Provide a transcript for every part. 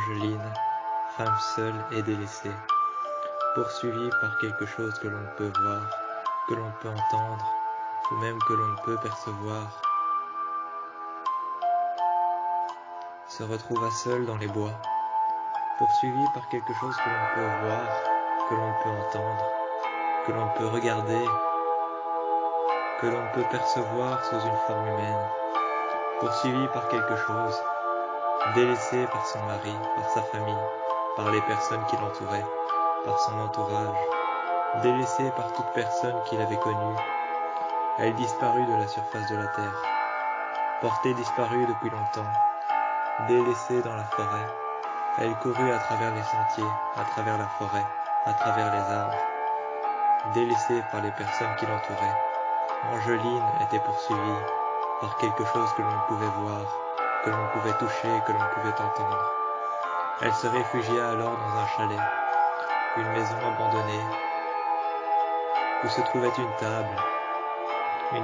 Angeline, femme seule et délaissée, poursuivie par quelque chose que l'on peut voir, que l'on peut entendre, ou même que l'on peut percevoir, se retrouva seule dans les bois, poursuivie par quelque chose que l'on peut voir, que l'on peut entendre, que l'on peut regarder, que l'on peut percevoir sous une forme humaine, poursuivie par quelque chose, délaissée par son mari, par sa famille, par les personnes qui l'entouraient, par son entourage, délaissée par toute personne qui l'avait connue. Elle disparut de la surface de la terre, portée disparue depuis longtemps, délaissée dans la forêt. Elle courut à travers les sentiers, à travers la forêt, à travers les arbres, délaissée par les personnes qui l'entouraient. Angeline était poursuivie par quelque chose que l'on pouvait voir, que l'on pouvait toucher, que l'on pouvait entendre. Elle se réfugia alors dans un chalet, une maison abandonnée, où se trouvait une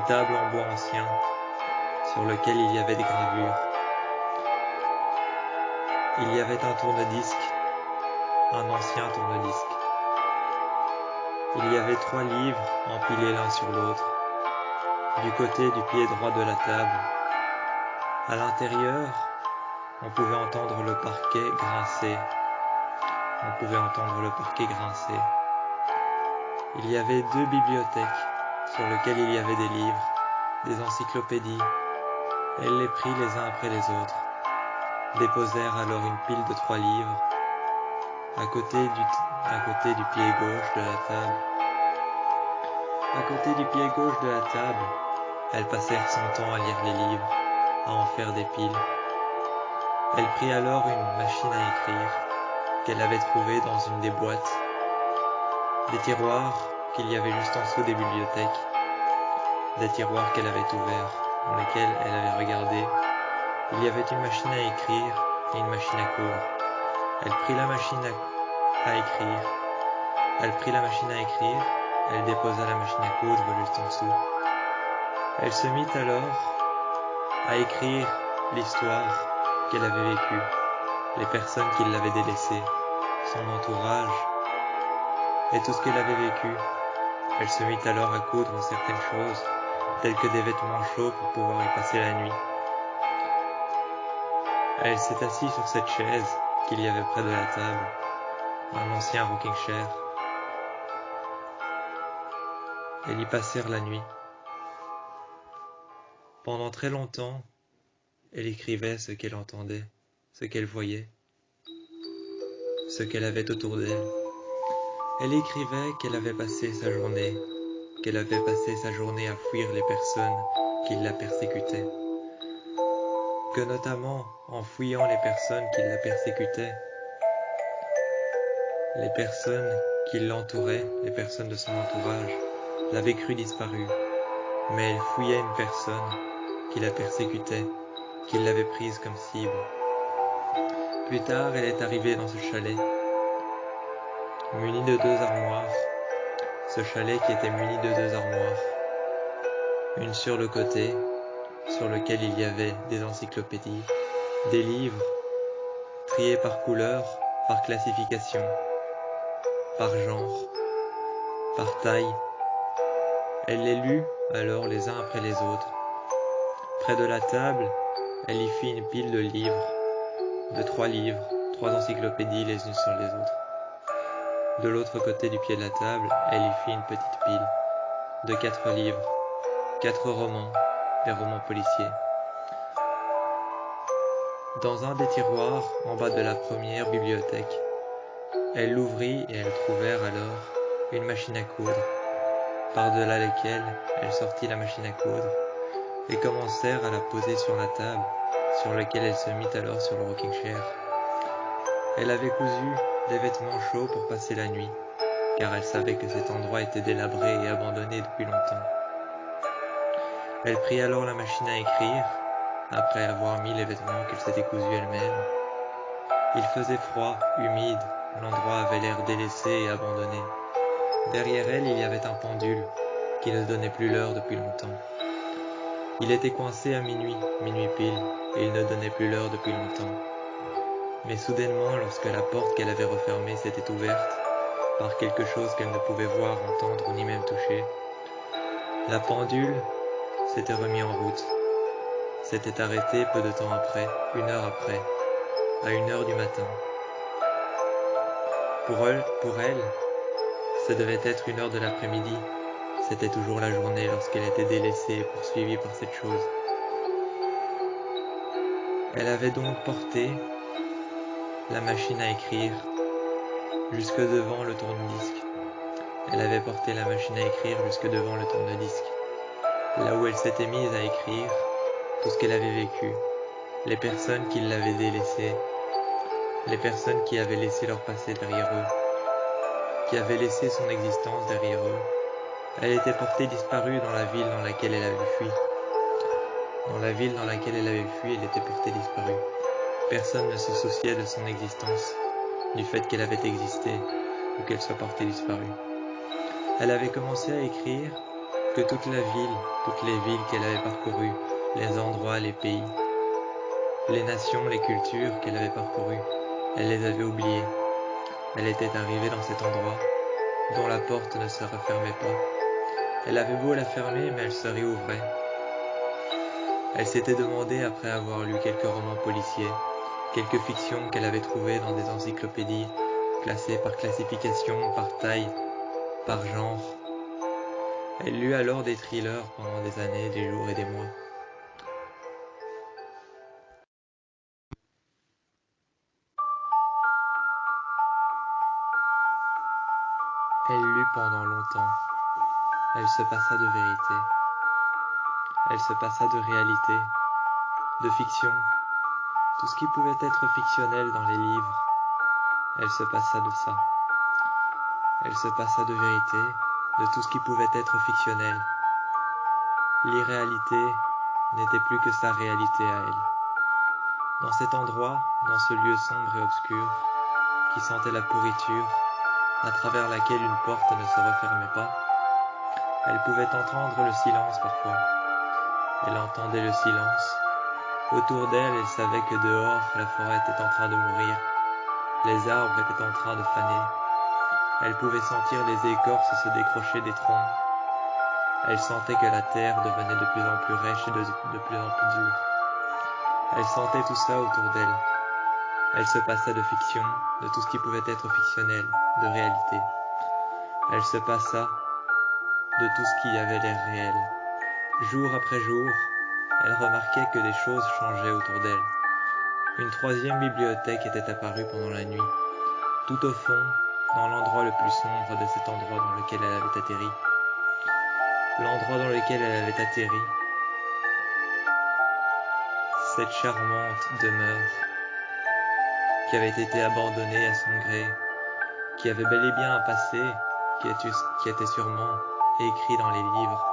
table en bois ancien, sur lequel il y avait des gravures. Il y avait un tourne-disque, un ancien tourne-disque. Il y avait 3 livres empilés l'un sur l'autre, du côté du pied droit de la table. À l'intérieur, on pouvait entendre le parquet grincer. Il y avait 2 bibliothèques sur lesquelles il y avait des livres, des encyclopédies. Elle les prit les uns après les autres, déposèrent alors une pile de 3 livres à côté du pied gauche de la table. À côté du pied gauche de la table, elles passèrent son temps à lire les livres, à en faire des piles. Elle prit alors une machine à écrire qu'elle avait trouvée dans une des boîtes, des tiroirs qu'il y avait juste en dessous des bibliothèques, des tiroirs qu'elle avait ouverts, dans lesquels elle avait regardé. Il y avait une machine à écrire et une machine à coudre. Elle prit la machine à écrire, elle déposa la machine à coudre juste en dessous. Elle se mit alors à écrire l'histoire qu'elle avait vécue, les personnes qui l'avaient délaissée, son entourage et tout ce qu'elle avait vécu. Elle se mit alors à coudre certaines choses, telles que des vêtements chauds pour pouvoir y passer la nuit. Elle s'est assise sur cette chaise qu'il y avait près de la table, un ancien rocking chair. Elles y passèrent la nuit. Pendant très longtemps, elle écrivait ce qu'elle entendait, ce qu'elle voyait, ce qu'elle avait autour d'elle. Elle écrivait qu'elle avait passé sa journée à fuir les personnes qui la persécutaient. Que notamment, en fuyant les personnes qui la persécutaient, les personnes qui l'entouraient, les personnes de son entourage, l'avaient cru disparue, mais elle fuyait une personne qui la persécutait, qui l'avait prise comme cible. Plus tard, elle est arrivée dans ce chalet, munie de 2 armoires, ce chalet qui était muni de 2 armoires, une sur le côté, sur lequel il y avait des encyclopédies, des livres, triés par couleur, par classification, par genre, par taille. Elle les lut alors les uns après les autres. Près de la table, elle y fit une pile de livres, de 3 livres, 3 encyclopédies les unes sur les autres. De l'autre côté du pied de la table, elle y fit une petite pile de 4 livres, 4 romans, des romans policiers. Dans un des tiroirs, en bas de la première bibliothèque, elle l'ouvrit et elles trouvèrent alors une machine à coudre, par-delà laquelle elle sortit la machine à coudre et commencèrent à la poser sur la table, sur laquelle elle se mit alors sur le rocking chair. Elle avait cousu des vêtements chauds pour passer la nuit, car elle savait que cet endroit était délabré et abandonné depuis longtemps. Elle prit alors la machine à écrire, après avoir mis les vêtements qu'elle s'était cousus elle-même. Il faisait froid, humide, l'endroit avait l'air délaissé et abandonné. Derrière elle, il y avait un pendule qui ne donnait plus l'heure depuis longtemps. Il était coincé à minuit pile, et il ne donnait plus l'heure depuis longtemps. Mais soudainement, lorsque la porte qu'elle avait refermée s'était ouverte, par quelque chose qu'elle ne pouvait voir, entendre ni même toucher, la pendule s'était remise en route, s'était arrêtée peu de temps après, 1 heure après, à 1 heure du matin. Pour elle, ça devait être 1 heure de l'après-midi. C'était toujours la journée lorsqu'elle était délaissée et poursuivie par cette chose. Elle avait donc porté la machine à écrire jusque devant le tourne-disque. Elle avait porté la machine à écrire jusque devant le tourne-disque, là où elle s'était mise à écrire tout ce qu'elle avait vécu, les personnes qui l'avaient délaissée, les personnes qui avaient laissé leur passé derrière eux, qui avaient laissé son existence derrière eux. Elle était portée disparue dans la ville dans laquelle elle avait fui. Dans la ville dans laquelle elle avait fui, elle était portée disparue. Personne ne se souciait de son existence, du fait qu'elle avait existé ou qu'elle soit portée disparue. Elle avait commencé à écrire que toute la ville, toutes les villes qu'elle avait parcourues, les endroits, les pays, les nations, les cultures qu'elle avait parcourues, elle les avait oubliées. Elle était arrivée dans cet endroit dont la porte ne se refermait pas. Elle avait beau la fermer, mais elle se réouvrait. Elle s'était demandé, après avoir lu quelques romans policiers, quelques fictions qu'elle avait trouvées dans des encyclopédies, classées par classification, par taille, par genre. Elle lut alors des thrillers pendant des années, des jours et des mois. Elle lut pendant longtemps. Elle se passa de vérité. Elle se passa de réalité, de fiction, tout ce qui pouvait être fictionnel dans les livres. Elle se passa de ça. Elle se passa de vérité, de tout ce qui pouvait être fictionnel. L'irréalité n'était plus que sa réalité à elle. Dans cet endroit, dans ce lieu sombre et obscur, qui sentait la pourriture, à travers laquelle une porte ne se refermait pas, elle pouvait entendre le silence parfois. Elle entendait le silence. Autour d'elle, elle savait que dehors, la forêt était en train de mourir. Les arbres étaient en train de faner. Elle pouvait sentir les écorces se décrocher des troncs. Elle sentait que la terre devenait de plus en plus rêche et de plus en plus dure. Elle sentait tout ça autour d'elle. Elle se passa de fiction, de tout ce qui pouvait être fictionnel, de réalité. Elle se passa de tout ce qui avait l'air réel. Jour après jour, elle remarquait que des choses changeaient autour d'elle. Une troisième bibliothèque était apparue pendant la nuit, tout au fond, dans l'endroit le plus sombre de cet endroit dans lequel elle avait atterri. L'endroit dans lequel elle avait atterri, cette charmante demeure qui avait été abandonnée à son gré, qui avait bel et bien un passé qui était sûrement écrit dans les livres,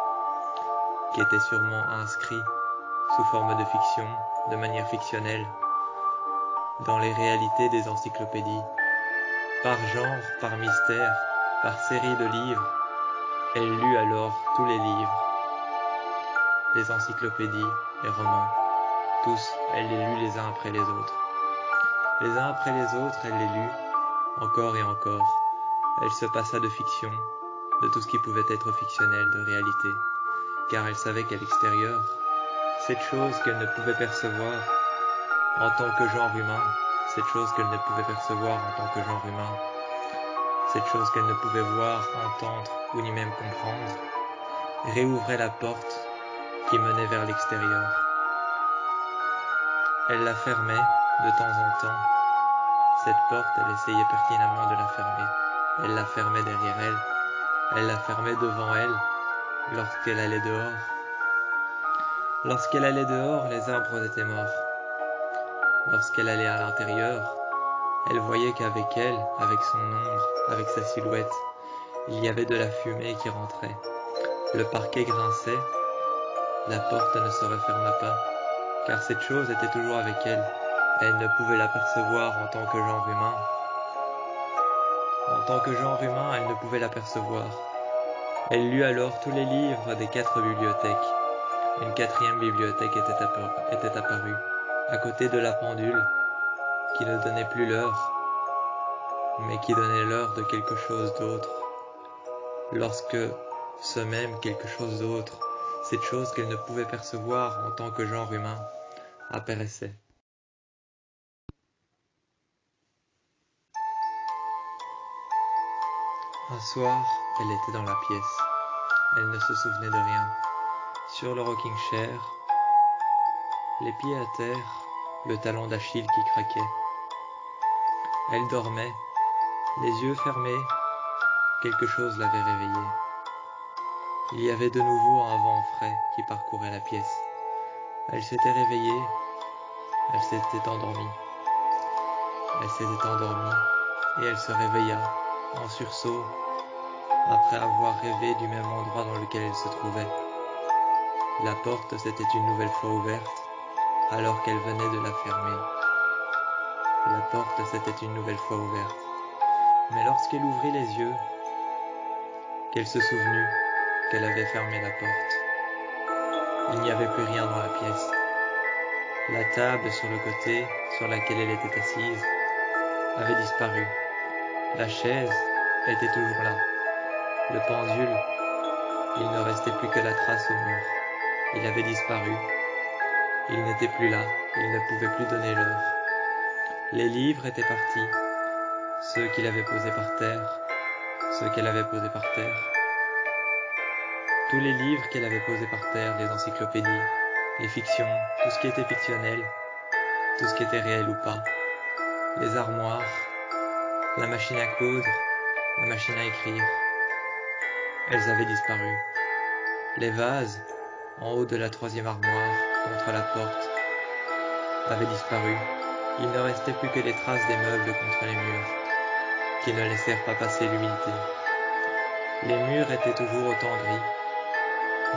qui était sûrement inscrit sous forme de fiction, de manière fictionnelle, dans les réalités des encyclopédies, par genre, par mystère, par série de livres. Elle lut alors tous les livres, les encyclopédies, les romans, tous, elle les lut les uns après les autres. Les uns après les autres, elle les lut, encore et encore. Elle se passa de fiction, de tout ce qui pouvait être fictionnel, de réalité, car elle savait qu'à l'extérieur, cette chose qu'elle ne pouvait percevoir en tant que genre humain, cette chose qu'elle ne pouvait percevoir en tant que genre humain, cette chose qu'elle ne pouvait voir, entendre ou ni même comprendre, réouvrait la porte qui menait vers l'extérieur. Elle la fermait de temps en temps. Cette porte, elle essayait pertinemment de la fermer. Elle la fermait derrière elle. Elle la fermait devant elle lorsqu'elle allait dehors. Lorsqu'elle allait dehors, les arbres étaient morts. Lorsqu'elle allait à l'intérieur, elle voyait qu'avec elle, avec son ombre, avec sa silhouette, il y avait de la fumée qui rentrait. Le parquet grinçait. La porte ne se referma pas, car cette chose était toujours avec elle. Elle ne pouvait l'apercevoir en tant que genre humain. En tant que genre humain, elle ne pouvait l'apercevoir. Elle lut alors tous les livres des 4 bibliothèques. Une 4e bibliothèque était apparue, à côté de la pendule, qui ne donnait plus l'heure, mais qui donnait l'heure de quelque chose d'autre, lorsque ce même quelque chose d'autre, cette chose qu'elle ne pouvait percevoir en tant que genre humain, apparaissait. Un soir, elle était dans la pièce. Elle ne se souvenait de rien. Sur le rocking chair, les pieds à terre, le talon d'Achille qui craquait. Elle dormait, les yeux fermés, quelque chose l'avait réveillée. Il y avait de nouveau un vent frais qui parcourait la pièce. Elle s'était réveillée, elle s'était endormie. Elle s'était endormie et elle se réveilla en sursaut après avoir rêvé du même endroit dans lequel elle se trouvait. La porte s'était une nouvelle fois ouverte alors qu'elle venait de la fermer. La porte s'était une nouvelle fois ouverte. Mais lorsqu'elle ouvrit les yeux, qu'elle se souvenut qu'elle avait fermé la porte. Il n'y avait plus rien dans la pièce. La table sur le côté sur laquelle elle était assise avait disparu. La chaise était toujours là. Le pendule, il ne restait plus que la trace au mur. Il avait disparu. Il n'était plus là. Il ne pouvait plus donner l'heure. Les livres étaient partis. Ceux qu'il avait posés par terre. Ceux qu'elle avait posés par terre. Tous les livres qu'elle avait posés par terre, les encyclopédies, les fictions, tout ce qui était fictionnel, tout ce qui était réel ou pas, les armoires, la machine à coudre, la machine à écrire, elles avaient disparu. Les vases, en haut de la 3e armoire, contre la porte, avaient disparu. Il ne restait plus que les traces des meubles contre les murs, qui ne laissèrent pas passer l'humidité. Les murs étaient toujours autant gris.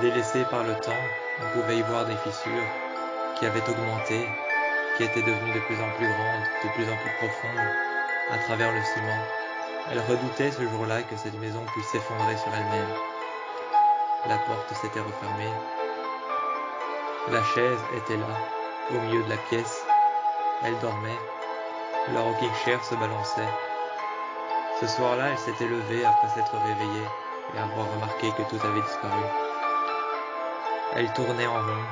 Délaissés par le temps, on pouvait y voir des fissures qui avaient augmenté, qui étaient devenues de plus en plus grandes, de plus en plus profondes, à travers le ciment. Elle redoutait ce jour-là que cette maison puisse s'effondrer sur elle-même. La porte s'était refermée. La chaise était là, au milieu de la pièce. Elle dormait. Le rocking chair se balançait. Ce soir-là, elle s'était levée après s'être réveillée et avoir remarqué que tout avait disparu. Elle tournait en rond,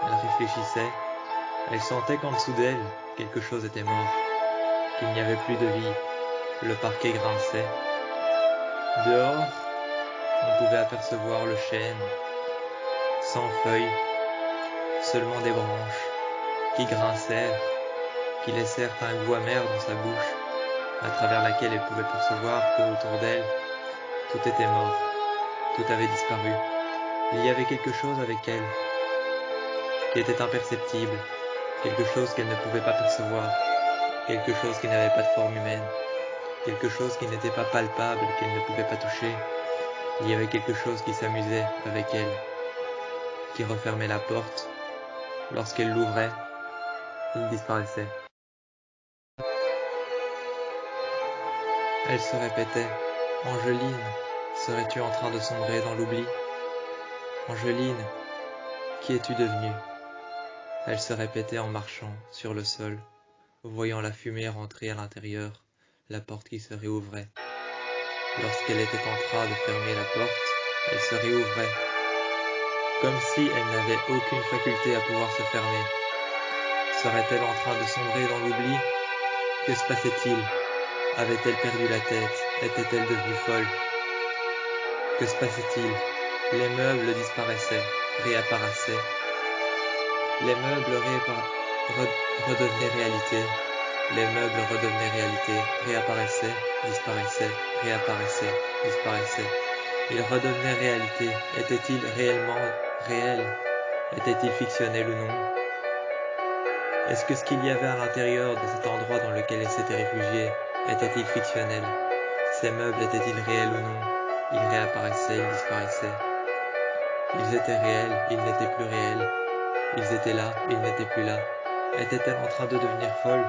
elle réfléchissait, elle sentait qu'en dessous d'elle, quelque chose était mort, qu'il n'y avait plus de vie, le parquet grinçait. Dehors, on pouvait apercevoir le chêne, sans feuilles, seulement des branches, qui grincèrent, qui laissèrent un goût amer dans sa bouche, à travers laquelle elle pouvait percevoir que autour d'elle, tout était mort, tout avait disparu. Il y avait quelque chose avec elle, qui était imperceptible, quelque chose qu'elle ne pouvait pas percevoir, quelque chose qui n'avait pas de forme humaine, quelque chose qui n'était pas palpable, qu'elle ne pouvait pas toucher. Il y avait quelque chose qui s'amusait avec elle, qui refermait la porte. Lorsqu'elle l'ouvrait, il disparaissait. Elle se répétait, « Angeline, serais-tu en train de sombrer dans l'oubli ? Angeline, qui es-tu devenue ?» Elle se répétait en marchant sur le sol, voyant la fumée rentrer à l'intérieur, la porte qui se réouvrait. Lorsqu'elle était en train de fermer la porte, elle se réouvrait, comme si elle n'avait aucune faculté à pouvoir se fermer. Serait-elle en train de sombrer dans l'oubli ? Que se passait-il ? Avait-elle perdu la tête ? Était-elle devenue folle ? Que se passait-il ? Les meubles disparaissaient, réapparaissaient. Les meubles redevenaient réalité. Les meubles redevenaient réalité, réapparaissaient, disparaissaient, réapparaissaient, disparaissaient. Ils redevenaient réalité. Était-il réellement réel ? Était-il fictionnel ou non ? Est-ce que ce qu'il y avait à l'intérieur de cet endroit dans lequel elle s'était réfugiée était-il fictionnel ? Ces meubles étaient-ils réels ou non ? Ils réapparaissaient, ils disparaissaient. Ils étaient réels, ils n'étaient plus réels. Ils étaient là, ils n'étaient plus là. Était-elle en train de devenir folle ?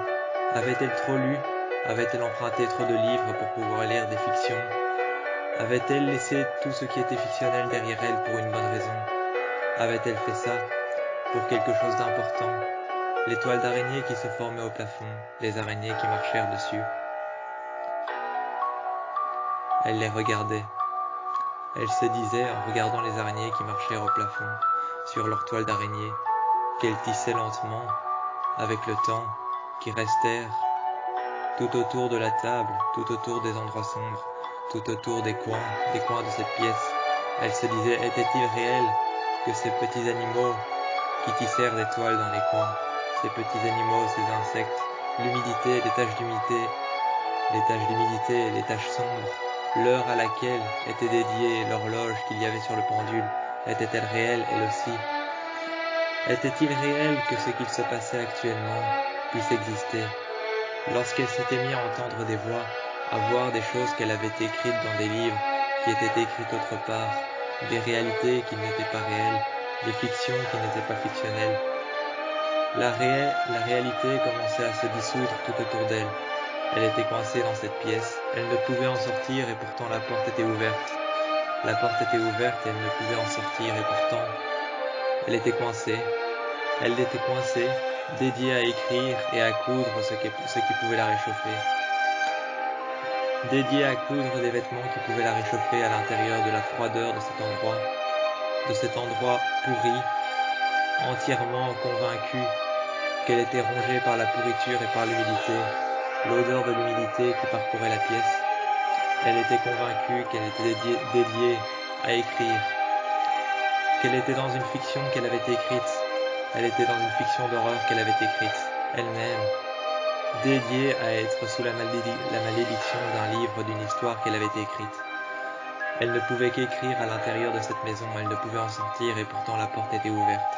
Avait-elle trop lu ? Avait-elle emprunté trop de livres pour pouvoir lire des fictions ? Avait-elle laissé tout ce qui était fictionnel derrière elle pour une bonne raison ? Avait-elle fait ça pour quelque chose d'important ? les toiles d'araignées qui se formaient au plafond, les araignées qui marchèrent dessus. Elle les regardait. Elle se disait, en regardant les araignées qui marchèrent au plafond, sur leurs toiles d'araignée, qu'elles tissaient lentement, avec le temps, qui restèrent tout autour de la table, tout autour des endroits sombres, tout autour des coins de cette pièce. Elle se disait, était-il réel que ces petits animaux qui tissèrent des toiles dans les coins, ces petits animaux, ces insectes, l'humidité, les taches d'humidité, les taches sombres, l'heure à laquelle était dédiée l'horloge qu'il y avait sur le pendule, était-elle réelle elle aussi? Était-il réel que ce qu'il se passait actuellement puisse exister? Lorsqu'elle s'était mise à entendre des voix, à voir des choses qu'elle avait écrites dans des livres qui étaient écrites autre part, des réalités qui n'étaient pas réelles, des fictions qui n'étaient pas fictionnelles, la réalité commençait à se dissoudre tout autour d'elle. Elle était coincée dans cette pièce, elle ne pouvait en sortir et pourtant la porte était ouverte. La porte était ouverte et elle ne pouvait en sortir et pourtant elle était coincée. Elle était coincée, dédiée à écrire et à coudre ce qui pouvait la réchauffer. Dédiée à coudre des vêtements qui pouvaient la réchauffer à l'intérieur de la froideur de cet endroit pourri, entièrement convaincue qu'elle était rongée par la pourriture et par l'humidité, l'odeur de l'humidité qui parcourait la pièce. Elle était convaincue qu'elle était dédiée à écrire, qu'elle était dans une fiction qu'elle avait écrite. Elle était dans une fiction d'horreur qu'elle avait écrite, elle-même, dédiée à être sous la malédiction d'un livre, d'une histoire qu'elle avait écrite. Elle ne pouvait qu'écrire à l'intérieur de cette maison, elle ne pouvait en sortir et pourtant la porte était ouverte.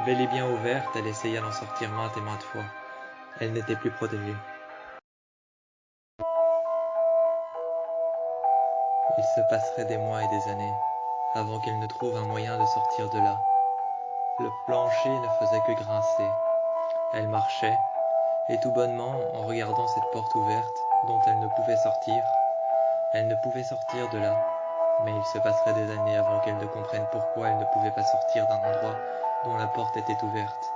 Bel et bien ouverte, elle essaya d'en sortir maintes et maintes fois. Elle n'était plus protégée. Il se passerait des mois et des années avant qu'elle ne trouve un moyen de sortir de là. Le plancher ne faisait que grincer. Elle marchait, et tout bonnement, en regardant cette porte ouverte, dont elle ne pouvait sortir de là. Mais il se passerait des années avant qu'elle ne comprenne pourquoi elle ne pouvait pas sortir d'un endroit dont la porte était ouverte.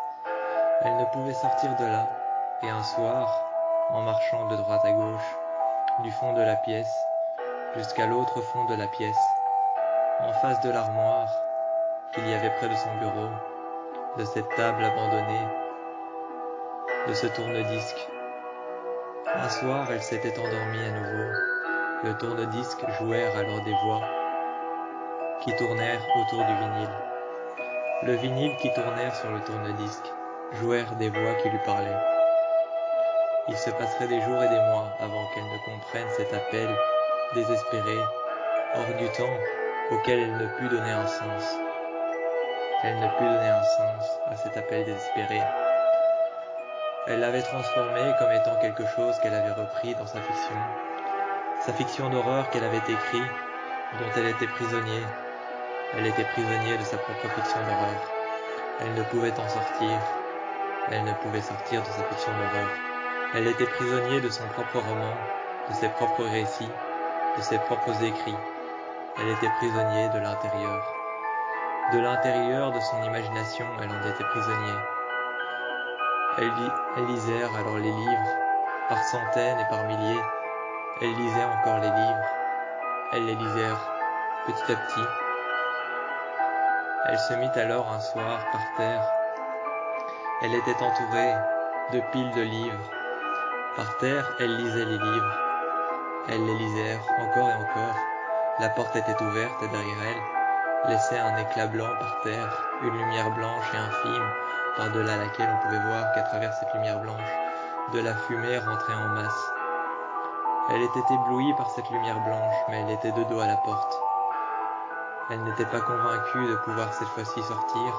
Elle ne pouvait sortir de là, et un soir, en marchant de droite à gauche, du fond de la pièce, jusqu'à l'autre fond de la pièce, en face de l'armoire qu'il y avait près de son bureau, de cette table abandonnée, de ce tourne-disque. Un soir, elle s'était endormie à nouveau. Le tourne-disque jouèrent alors des voix qui tournèrent autour du vinyle. Le vinyle qui tournèrent sur le tourne-disque jouèrent des voix qui lui parlaient. Il se passerait des jours et des mois avant qu'elle ne comprenne cet appel désespéré, hors du temps, auquel elle ne put donner un sens. Elle ne put donner un sens à cet appel désespéré. Elle l'avait transformé comme étant quelque chose qu'elle avait repris dans sa fiction d'horreur qu'elle avait écrite, dont elle était prisonnière. Elle était prisonnière de sa propre fiction d'horreur. Elle ne pouvait en sortir. Elle ne pouvait sortir de sa fiction d'horreur. Elle était prisonnière de son propre roman, de ses propres récits, de ses propres écrits. Elle était prisonnière de l'intérieur. De l'intérieur de son imagination, elle en était prisonnière. Elle lisait alors les livres, par centaines et par milliers. Elle lisait encore les livres. Elle les lisait petit à petit. Elle se mit alors un soir par terre. Elle était entourée de piles de livres. Par terre, elle lisait les livres. Elle les lisait encore et encore. La porte était ouverte et derrière elle laissait un éclat blanc par terre, une lumière blanche et infime, par-delà laquelle on pouvait voir qu'à travers cette lumière blanche, de la fumée rentrait en masse. Elle était éblouie par cette lumière blanche, mais elle était de dos à la porte. Elle n'était pas convaincue de pouvoir cette fois-ci sortir,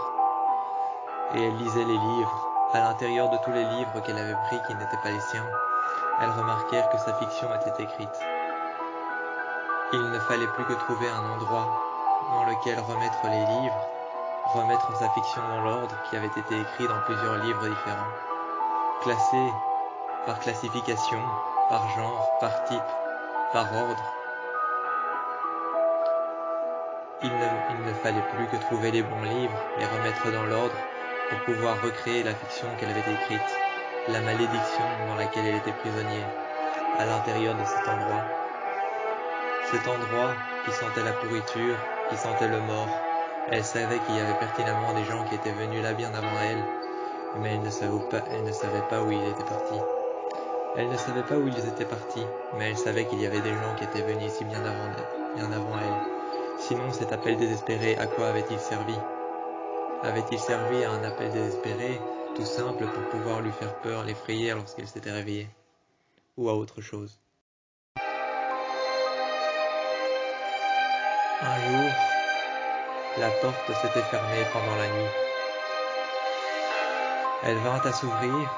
et elle lisait les livres. À l'intérieur de tous les livres qu'elle avait pris qui n'étaient pas les siens, elle remarquèrent que sa fiction était écrite. Il ne fallait plus que trouver un endroit dans lequel remettre les livres, remettre sa fiction dans l'ordre qui avait été écrit dans plusieurs livres différents, classés par classification, par genre, par type, par ordre. Il ne fallait plus que trouver les bons livres, les remettre dans l'ordre pour pouvoir recréer la fiction qu'elle avait écrite, la malédiction dans laquelle elle était prisonnière, à l'intérieur de cet endroit. Cet endroit qui sentait la pourriture, qui sentait le mort. Elle savait qu'il y avait pertinemment des gens qui étaient venus là bien avant elle, mais elle ne savait pas où ils étaient partis. Elle ne savait pas où ils étaient partis, mais elle savait qu'il y avait des gens qui étaient venus ici bien avant elle. Sinon, cet appel désespéré, à quoi avait-il servi? Avait-il servi à un appel désespéré, tout simple pour pouvoir lui faire peur, l'effrayer lorsqu'elle s'était réveillée? Ou à autre chose? Un jour, la porte s'était fermée pendant la nuit. Elle vint à s'ouvrir.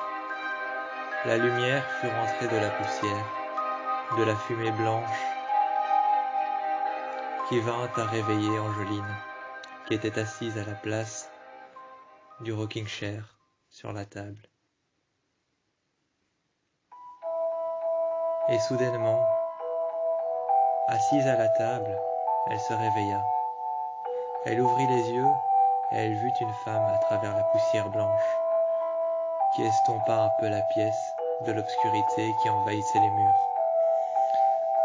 La lumière fut rentrée de la poussière, de la fumée blanche, qui vint à réveiller Angeline, qui était assise à la place du rocking chair sur la table. Et soudainement, assise à la table, elle se réveilla. Elle ouvrit les yeux et elle vit une femme à travers la poussière blanche, qui estompa un peu la pièce de l'obscurité qui envahissait les murs.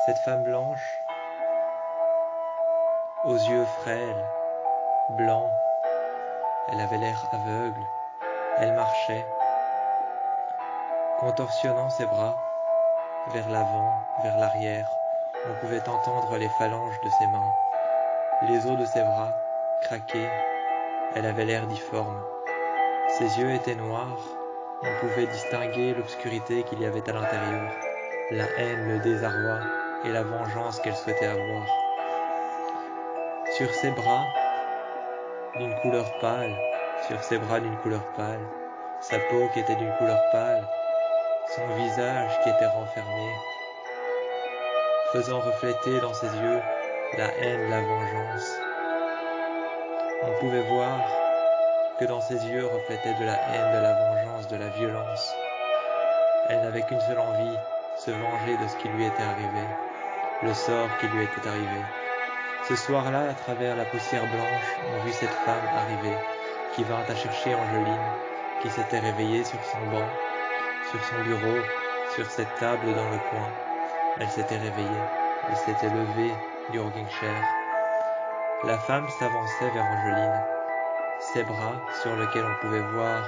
Cette femme blanche, aux yeux frêles, blancs, elle avait l'air aveugle, elle marchait, contorsionnant ses bras vers l'avant, vers l'arrière. On pouvait entendre les phalanges de ses mains, les os de ses bras craquaient. Elle avait l'air difforme. Ses yeux étaient noirs. On pouvait distinguer l'obscurité qu'il y avait à l'intérieur, la haine, le désarroi et la vengeance qu'elle souhaitait avoir. Sur ses bras, d'une couleur pâle, sa peau qui était d'une couleur pâle, son visage qui était renfermé, faisant refléter dans ses yeux la haine, la vengeance. On pouvait voir que dans ses yeux reflétait de la haine, de la vengeance, de la violence. Elle n'avait qu'une seule envie, se venger de ce qui lui était arrivé, le sort qui lui était arrivé. Ce soir-là, à travers la poussière blanche, on vit cette femme arriver, qui vint à chercher Angeline, qui s'était réveillée sur son banc, sur son bureau, sur cette table dans le coin. Elle s'était réveillée, elle s'était levée du rocking chair. La femme s'avançait vers Angeline, ses bras sur lesquels on pouvait voir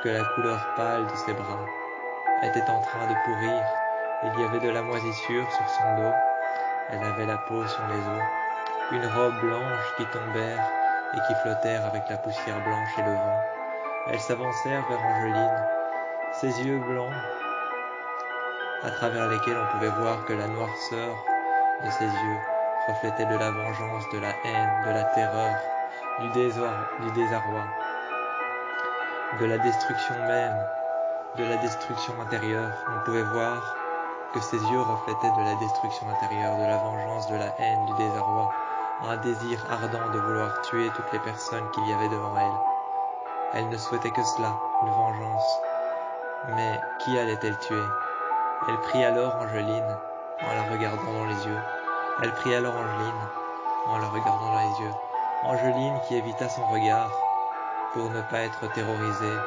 que la couleur pâle de ses bras était en train de pourrir. Il y avait de la moisissure sur son dos, elle avait la peau sur les os, une robe blanche qui tombèrent et qui flottèrent avec la poussière blanche et le vent. Elles s'avancèrent vers Angeline, ses yeux blancs, à travers lesquels on pouvait voir que la noirceur de ses yeux reflétait de la vengeance, de la haine, de la terreur, du désarroi, de la destruction même, de la destruction intérieure. On pouvait voir que ses yeux reflétaient de la destruction intérieure, de la vengeance, de la haine, du désarroi, un désir ardent de vouloir tuer toutes les personnes qu'il y avait devant elle. Elle ne souhaitait que cela, une vengeance. Mais qui allait-elle tuer? Elle prit alors Angeline en la regardant dans les yeux. Elle prit alors Angeline en la regardant dans les yeux. Angeline qui évita son regard pour ne pas être terrorisée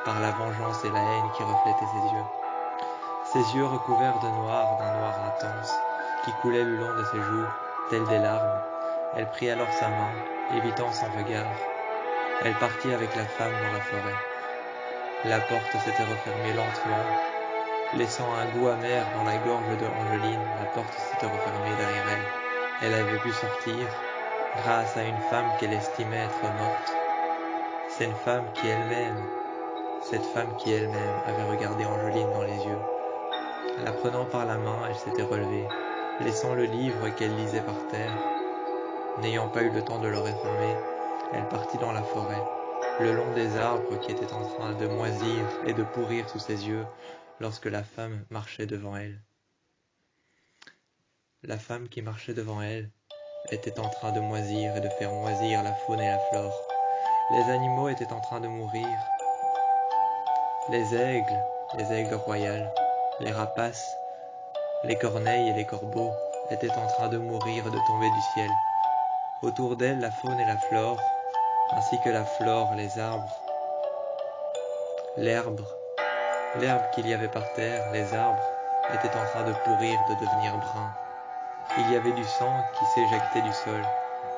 par la vengeance et la haine qui reflétaient ses yeux. Ses yeux recouverts de noir, d'un noir intense, qui coulait le long de ses joues, telles des larmes. Elle prit alors sa main, évitant son regard. Elle partit avec la femme dans la forêt. La porte s'était refermée lentement, laissant un goût amer dans la gorge de Angeline. La porte s'était refermée derrière elle. Elle avait pu sortir grâce à une femme qu'elle estimait être morte. C'est une femme qui elle-même, cette femme qui elle-même avait regardé Angeline dans les yeux. La prenant par la main, elle s'était relevée, laissant le livre qu'elle lisait par terre. N'ayant pas eu le temps de le refermer, elle partit dans la forêt, le long des arbres qui étaient en train de moisir et de pourrir sous ses yeux lorsque la femme marchait devant elle. La femme qui marchait devant elle était en train de moisir et de faire moisir la faune et la flore. Les animaux étaient en train de mourir. Les aigles royales, les rapaces, les corneilles et les corbeaux étaient en train de mourir et de tomber du ciel. Autour d'elle, la faune et la flore, ainsi que la flore, les arbres, L'herbe qu'il y avait par terre, les arbres, étaient en train de pourrir, de devenir bruns. Il y avait du sang qui s'éjectait du sol,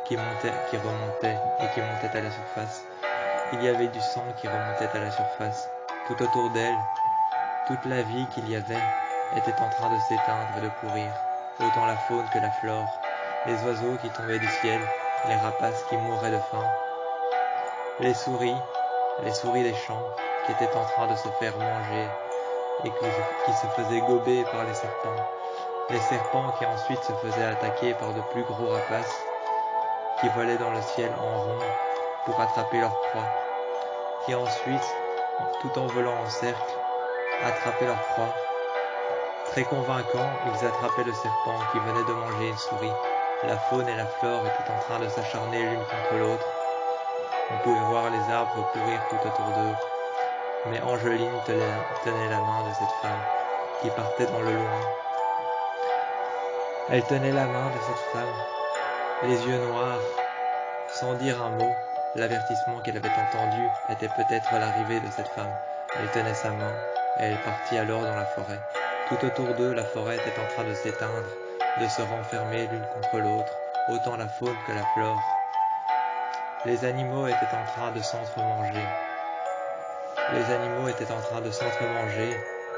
qui remontait et qui montait à la surface. Il y avait du sang qui remontait à la surface. Tout autour d'elle, toute la vie qu'il y avait était en train de s'éteindre et de pourrir, autant la faune que la flore, les oiseaux qui tombaient du ciel, les rapaces qui mouraient de faim, les souris des champs qui étaient en train de se faire manger et qui se faisaient gober par les serpents qui ensuite se faisaient attaquer par de plus gros rapaces qui volaient dans le ciel en rond pour attraper leur proie, qui ensuite, tout en volant en cercle, attrapaient leur proie. Très convaincants, ils attrapaient le serpent qui venait de manger une souris. La faune et la flore étaient en train de s'acharner l'une contre l'autre. On pouvait voir les arbres pourrir tout autour d'eux. Mais Angeline tenait la main de cette femme qui partait dans le loin. Elle tenait la main de cette femme, les yeux noirs, sans dire un mot. L'avertissement qu'elle avait entendu était peut-être l'arrivée de cette femme. Elle tenait sa main et elle partit alors dans la forêt. Tout autour d'eux, la forêt était en train de s'éteindre, de se renfermer l'une contre l'autre, autant la faune que la flore. Les animaux étaient en train de s'entre-manger.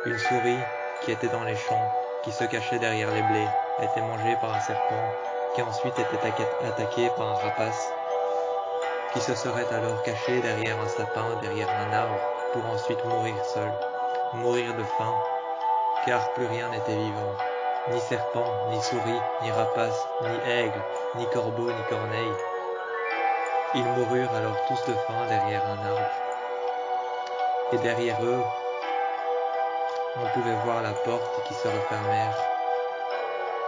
Une souris qui était dans les champs, qui se cachait derrière les blés, était mangée par un serpent, qui ensuite était attaqué par un rapace, qui se serait alors caché derrière un sapin, derrière un arbre, pour ensuite mourir seul, mourir de faim, car plus rien n'était vivant, ni serpent, ni souris, ni rapace, ni aigle, ni corbeau, ni corneille. Ils moururent alors tous de faim derrière un arbre. Et derrière eux, on pouvait voir la porte qui se refermèrent.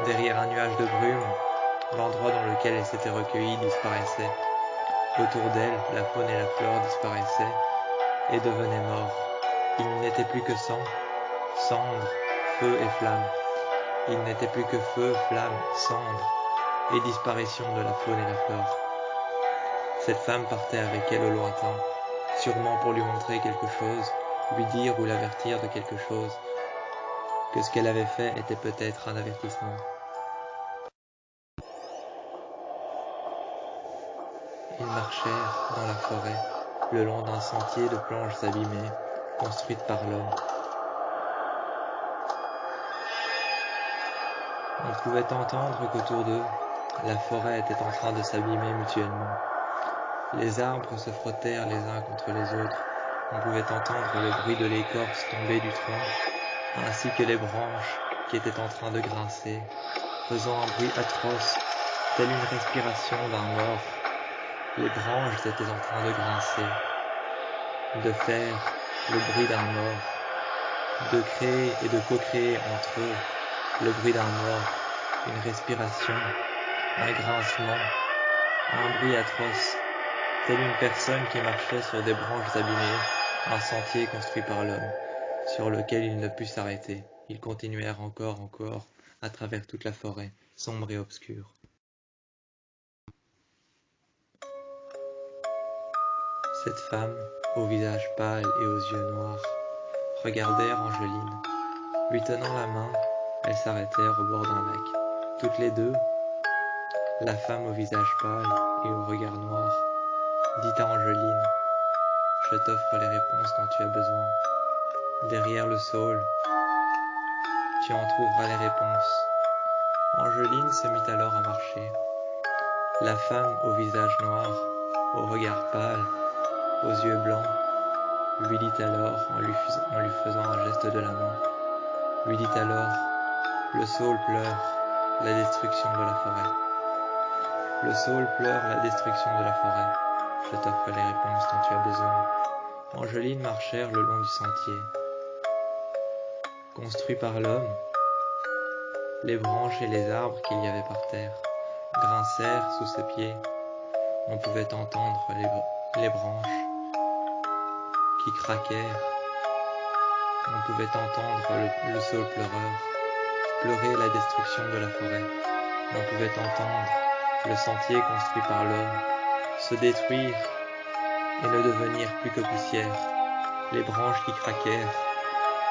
Derrière un nuage de brume, l'endroit dans lequel elle s'était recueillie disparaissait. Autour d'elle, la faune et la flore disparaissaient et devenaient morts. Il n'était plus que sang, cendre, feu et flamme. Il n'était plus que feu, flamme, cendre et disparition de la faune et la flore. Cette femme partait avec elle au lointain, sûrement pour lui montrer quelque chose, lui dire ou l'avertir de quelque chose, que ce qu'elle avait fait était peut-être un avertissement. Ils marchèrent dans la forêt, le long d'un sentier de planches abîmées, construites par l'homme. On pouvait entendre qu'autour d'eux, la forêt était en train de s'abîmer mutuellement. Les arbres se frottèrent les uns contre les autres. On pouvait entendre le bruit de l'écorce tombée du tronc, ainsi que les branches qui étaient en train de grincer, faisant un bruit atroce, telle une respiration d'un mort. Les branches étaient en train de grincer, de faire le bruit d'un mort, de créer et de co-créer entre eux le bruit d'un mort, une respiration, un grincement, un bruit atroce, telle une personne qui marchait sur des branches abîmées, un sentier construit par l'homme, sur lequel il ne put s'arrêter. Ils continuèrent encore, à travers toute la forêt, sombre et obscure. Cette femme, au visage pâle et aux yeux noirs, regardèrent Angeline. Lui tenant la main, elles s'arrêtèrent au bord d'un lac. Toutes les deux, la femme au visage pâle et au regard noir, dit à Angeline, « Je t'offre les réponses dont tu as besoin. Derrière le saule, tu en trouveras les réponses. » Angeline se mit alors à marcher. La femme au visage noir, au regard pâle, aux yeux blancs, lui dit alors, en lui faisant un geste de la main, lui dit alors, « Le saule pleure la destruction de la forêt. Le saule pleure la destruction de la forêt. Je t'offre les réponses dont tu as besoin. » Angeline marchèrent le long du sentier. Construit par l'homme, les branches et les arbres qu'il y avait par terre grincèrent sous ses pieds. On pouvait entendre les branches qui craquèrent. On pouvait entendre le saule pleureur pleurer la destruction de la forêt. On pouvait entendre le sentier construit par l'homme se détruire et ne devenir plus que poussière. les branches qui craquèrent,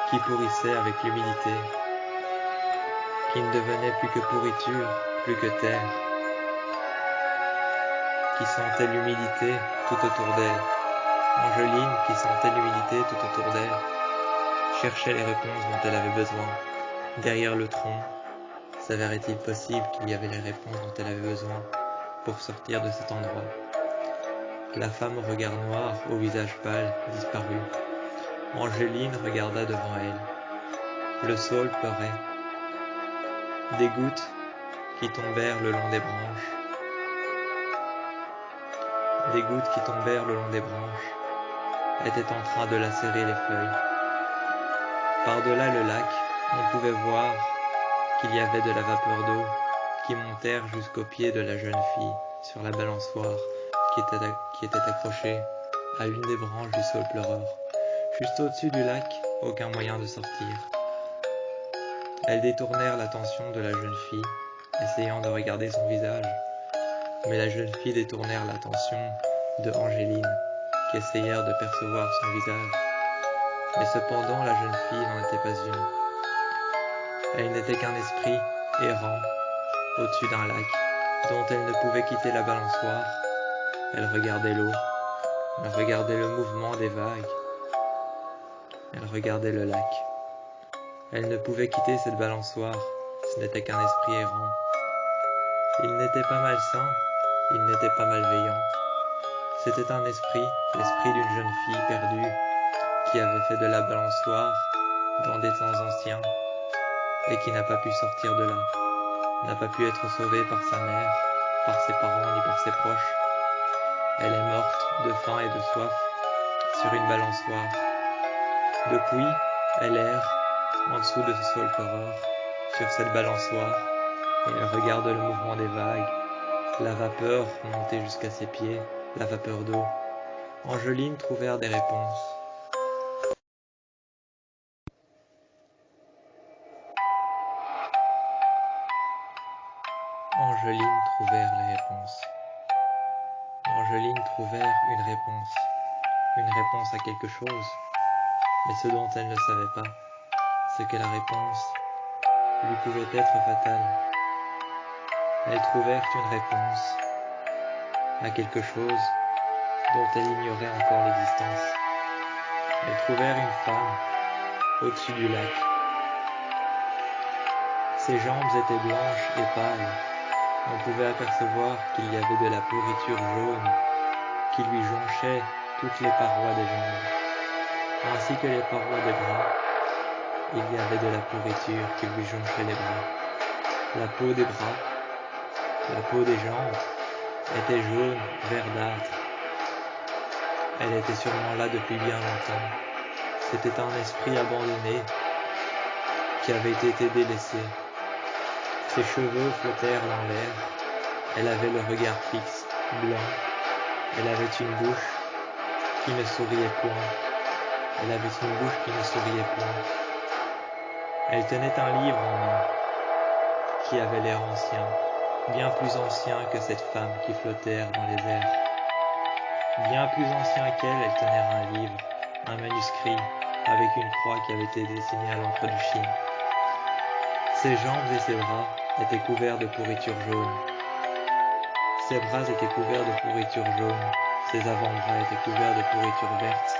qui pourrissaient avec l'humidité, qui ne devenaient plus que pourriture, plus que terre, qui sentait l'humidité tout autour d'elle. Angeline, qui sentait l'humidité tout autour d'elle, cherchait les réponses dont elle avait besoin. Derrière le tronc, s'avérait-il possible qu'il y avait les réponses dont elle avait besoin pour sortir de cet endroit? La femme au regard noir, au visage pâle, disparut. Angeline regarda devant elle. Le saule pleurait. Des gouttes qui tombèrent le long des branches. Des gouttes qui tombèrent le long des branches étaient en train de lacérer les feuilles. Par-delà le lac, on pouvait voir qu'il y avait de la vapeur d'eau qui montèrent jusqu'aux pieds de la jeune fille sur la balançoire qui était accrochée à l'une des branches du saule pleureur. Juste au-dessus du lac, aucun moyen de sortir. Elles détournèrent l'attention de la jeune fille, essayant de regarder son visage, mais la jeune fille détournèrent l'attention de Angeline, qui essayèrent de percevoir son visage. Mais cependant, la jeune fille n'en était pas une. Elle n'était qu'un esprit errant au-dessus d'un lac, dont elle ne pouvait quitter la balançoire. Elle regardait l'eau, elle regardait le mouvement des vagues, elle regardait le lac. Elle ne pouvait quitter cette balançoire, ce n'était qu'un esprit errant. Il n'était pas malsain, il n'était pas malveillant. C'était un esprit, l'esprit d'une jeune fille perdue, qui avait fait de la balançoire dans des temps anciens, et qui n'a pas pu sortir de là, n'a pas pu être sauvée par sa mère, par ses parents ni par ses proches. Elle est morte de faim et de soif sur une balançoire. Depuis, elle erre en dessous de ce saule pleureur, sur cette balançoire, et elle regarde le mouvement des vagues, la vapeur monter jusqu'à ses pieds, la vapeur d'eau. Angeline trouvèrent des réponses. Angeline trouvèrent les réponses. Angeline trouvèrent une réponse à quelque chose, mais ce dont elle ne savait pas, c'est que la réponse lui pouvait être fatale. Elles trouvèrent une réponse à quelque chose dont elles ignoraient encore l'existence. Elles trouvèrent une femme au-dessus du lac. Ses jambes étaient blanches et pâles. On pouvait apercevoir qu'il y avait de la pourriture jaune qui lui jonchait toutes les parois des jambes, ainsi que les parois des bras. Il y avait de la pourriture qui lui jonchait les bras. La peau des bras, la peau des jambes était jaune, verdâtre. Elle était sûrement là depuis bien longtemps. C'était un esprit abandonné qui avait été délaissé. Ses cheveux flottèrent dans l'air. Elle avait le regard fixe, blanc. Elle avait une bouche qui ne souriait point. Elle avait une bouche qui ne souriait point. Elle tenait un livre en main qui avait l'air ancien, bien plus ancien que cette femme qui flottait dans les airs. Bien plus ancien qu'elle, elle tenait un livre, un manuscrit, avec une croix qui avait été dessinée à l'encre du Chine. Ses jambes et ses bras étaient couverts de pourriture jaune. Ses bras étaient couverts de pourriture jaune, ses avant-bras étaient couverts de pourriture verte.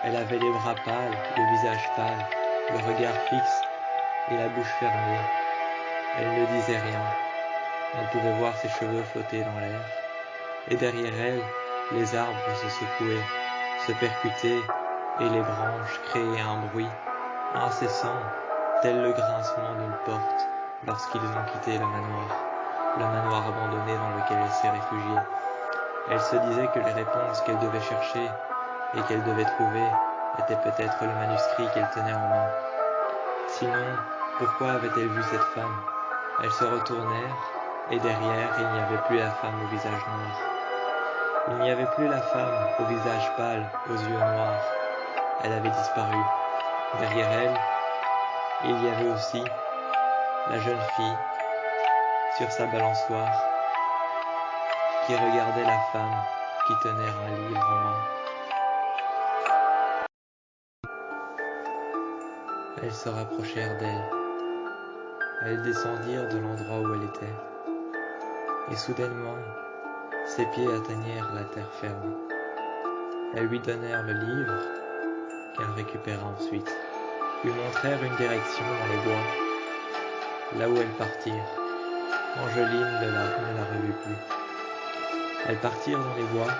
Elle avait les bras pâles, le visage pâle, le regard fixe et la bouche fermée. Elle ne disait rien. On pouvait voir ses cheveux flotter dans l'air. Et derrière elle, les arbres se secouaient, se percutaient, et les branches créaient un bruit incessant, tel le grincement d'une porte lorsqu'ils ont quitté le manoir abandonné dans lequel elle s'est réfugiée. Elle se disait que les réponses qu'elle devait chercher et qu'elle devait trouver étaient peut-être le manuscrit qu'elle tenait en main. Sinon, pourquoi avait-elle vu cette femme? Elles se retournèrent, et derrière, il n'y avait plus la femme au visage noir. Il n'y avait plus la femme au visage pâle, aux yeux noirs. Elle avait disparu. Derrière elle, il y avait aussi la jeune fille sur sa balançoire qui regardait la femme qui tenait un livre en main. Elles se rapprochèrent d'elle. Elles descendirent de l'endroit où elle était. Et soudainement, ses pieds atteignirent la terre ferme. Elles lui donnèrent le livre, qu'elle récupéra ensuite, lui montrèrent une direction dans les bois, là où elles partirent. Angeline ne la revit plus. Elles partirent dans les bois,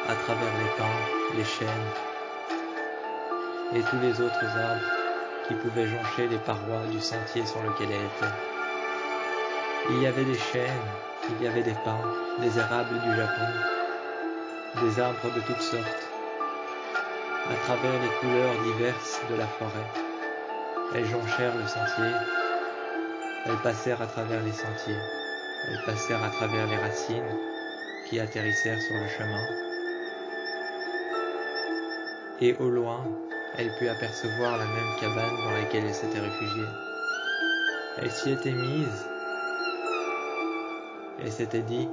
à travers les pins, les chênes et tous les autres arbres qui pouvaient joncher les parois du sentier sur lequel elle était. Il y avait des chênes, il y avait des pins, des érables du Japon, des arbres de toutes sortes, à travers les couleurs diverses de la forêt. Elles jonchèrent le sentier, elles passèrent à travers les sentiers, elles passèrent à travers les racines qui atterrissèrent sur le chemin. Et au loin, elle put apercevoir la même cabane dans laquelle elle s'était réfugiée. Elle s'y était mise et s'était dit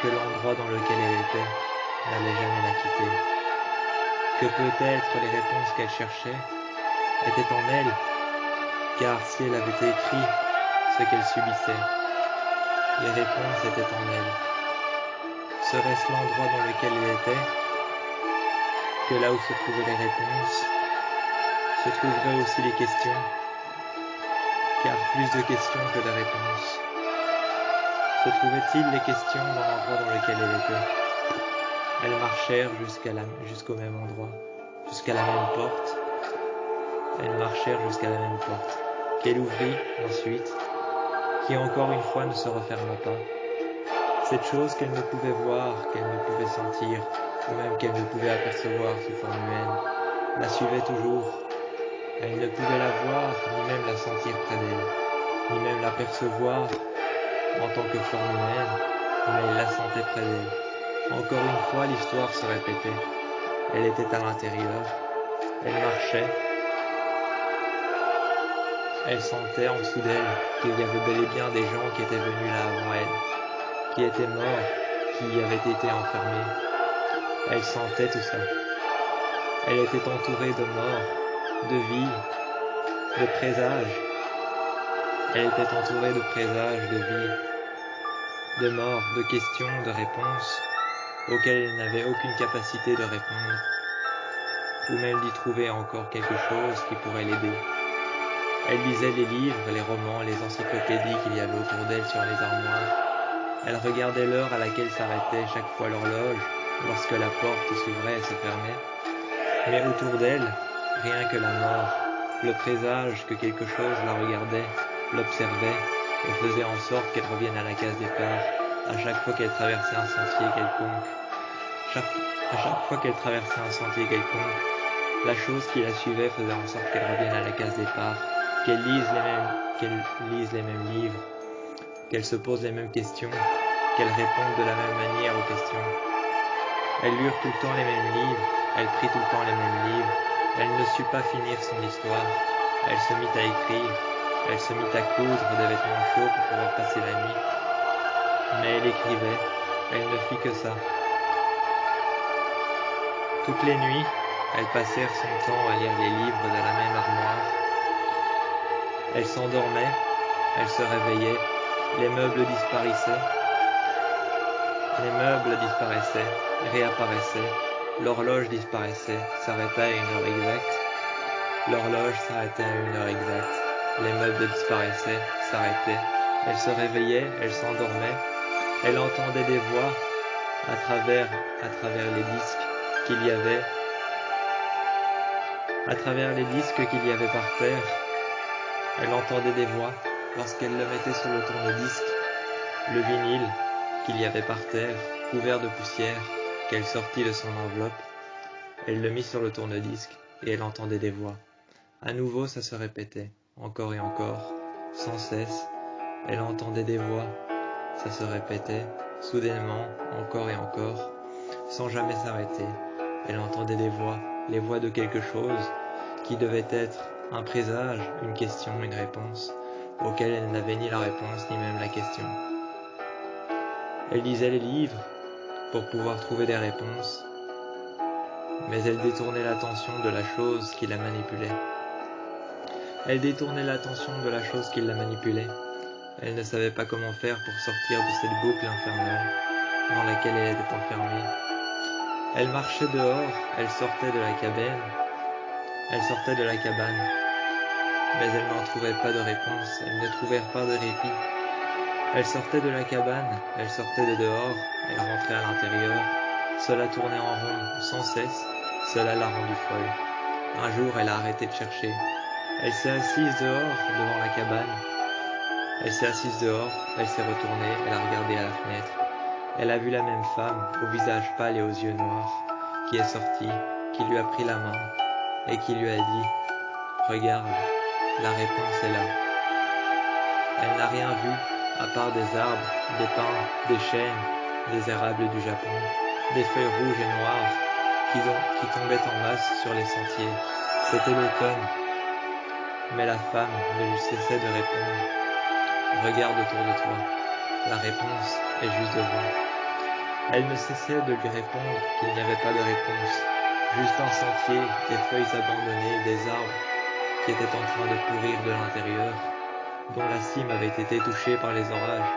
que l'endroit dans lequel elle était n'allait jamais la quitter, que peut-être les réponses qu'elle cherchait étaient en elle, car si elle avait écrit ce qu'elle subissait, les réponses étaient en elle. Serait-ce l'endroit dans lequel elle était, que là où se trouvaient les réponses, se trouveraient aussi les questions, car plus de questions que de réponses. Se trouvait-il les questions dans l'endroit dans lequel elle était? Elles marchèrent jusqu'au même endroit, jusqu'à la même porte. Elles marchèrent jusqu'à la même porte, qu'elle ouvrit ensuite, qui encore une fois ne se referma pas. Cette chose qu'elle ne pouvait voir, qu'elle ne pouvait sentir, ou même qu'elle ne pouvait apercevoir sous forme humaine, la suivait toujours. Elle ne pouvait la voir, ni même la sentir près d'elle, ni même l'apercevoir en tant que forme humaine, mais elle la sentait près d'elle. Encore une fois, l'histoire se répétait. Elle était à l'intérieur, elle marchait, elle sentait en dessous d'elle qu'il y avait bel et bien des gens qui étaient venus là avant elle, qui étaient morts, qui avaient été enfermés. Elle sentait tout ça. Elle était entourée de morts, de vie, de présages. Elle était entourée de présages, de vie, de mort, de questions, de réponses, auxquelles elle n'avait aucune capacité de répondre, ou même d'y trouver encore quelque chose qui pourrait l'aider. Elle lisait les livres, les romans, les encyclopédies qu'il y avait autour d'elle sur les armoires. Elle regardait l'heure à laquelle s'arrêtait chaque fois l'horloge, lorsque la porte s'ouvrait et se fermait. Mais autour d'elle, rien que la mort, le présage que quelque chose la regardait, l'observait et faisait en sorte qu'elle revienne à la case départ à chaque fois qu'elle traversait un sentier quelconque. À chaque fois qu'elle traversait un sentier quelconque, la chose qui la suivait faisait en sorte qu'elle revienne à la case départ, qu'elle lise les mêmes livres, qu'elle se pose les mêmes questions, qu'elle réponde de la même manière aux questions. Elle lut tout le temps les mêmes livres, elle prit tout le temps les mêmes livres, elle ne sut pas finir son histoire, elle se mit à écrire, elle se mit à coudre des vêtements chauds pour pouvoir passer la nuit. Mais elle écrivait, elle ne fit que ça. Toutes les nuits, elle passèrent son temps à lire les livres de la même armoire. Elle s'endormait, elle se réveillait, les meubles disparaissaient, réapparaissaient, l'horloge disparaissait, s'arrêta à une heure exacte, l'horloge s'arrêtait à une heure exacte, les meubles disparaissaient, s'arrêtaient, elle se réveillait, elle s'endormait, elle entendait des voix à travers les disques qu'il y avait, par terre. Elle entendait des voix lorsqu'elle le mettait sur le tourne-disque, le vinyle qu'il y avait par terre, couvert de poussière, qu'elle sortit de son enveloppe. Elle le mit sur le tourne-disque et elle entendait des voix. À nouveau, ça se répétait, encore et encore, sans cesse. Elle entendait des voix, ça se répétait, soudainement, encore et encore, sans jamais s'arrêter. Elle entendait des voix, les voix de quelque chose qui devait être un présage, une question, une réponse, auquel elle n'avait ni la réponse ni même la question. Elle lisait les livres pour pouvoir trouver des réponses, mais elle détournait l'attention de la chose qui la manipulait. Elle détournait l'attention de la chose qui la manipulait. Elle ne savait pas comment faire pour sortir de cette boucle infernale dans laquelle elle était enfermée. Elle marchait dehors, elle sortait de la cabane, mais elle n'en trouvait pas de réponse, elles ne trouvèrent pas de répit. Elle sortait de la cabane, elle sortait de dehors, elle rentrait à l'intérieur. Cela tournait en rond sans cesse, cela l'a rendue folle. Un jour, elle a arrêté de chercher. Elle s'est assise dehors, devant la cabane. Elle s'est assise dehors, elle s'est retournée, elle a regardé à la fenêtre. Elle a vu la même femme, au visage pâle et aux yeux noirs, qui est sortie, qui lui a pris la main, et qui lui a dit « Regarde, la réponse est là ». Elle n'a rien vu, à part des arbres, des pins, des chênes, des érables du Japon, des feuilles rouges et noires qui tombaient en masse sur les sentiers. C'était l'automne. Mais la femme ne lui cessait de répondre. Regarde autour de toi. La réponse est juste devant. Elle ne cessait de lui répondre qu'il n'y avait pas de réponse. Juste un sentier, des feuilles abandonnées, des arbres qui étaient en train de pourrir de l'intérieur, dont la cime avait été touchée par les orages.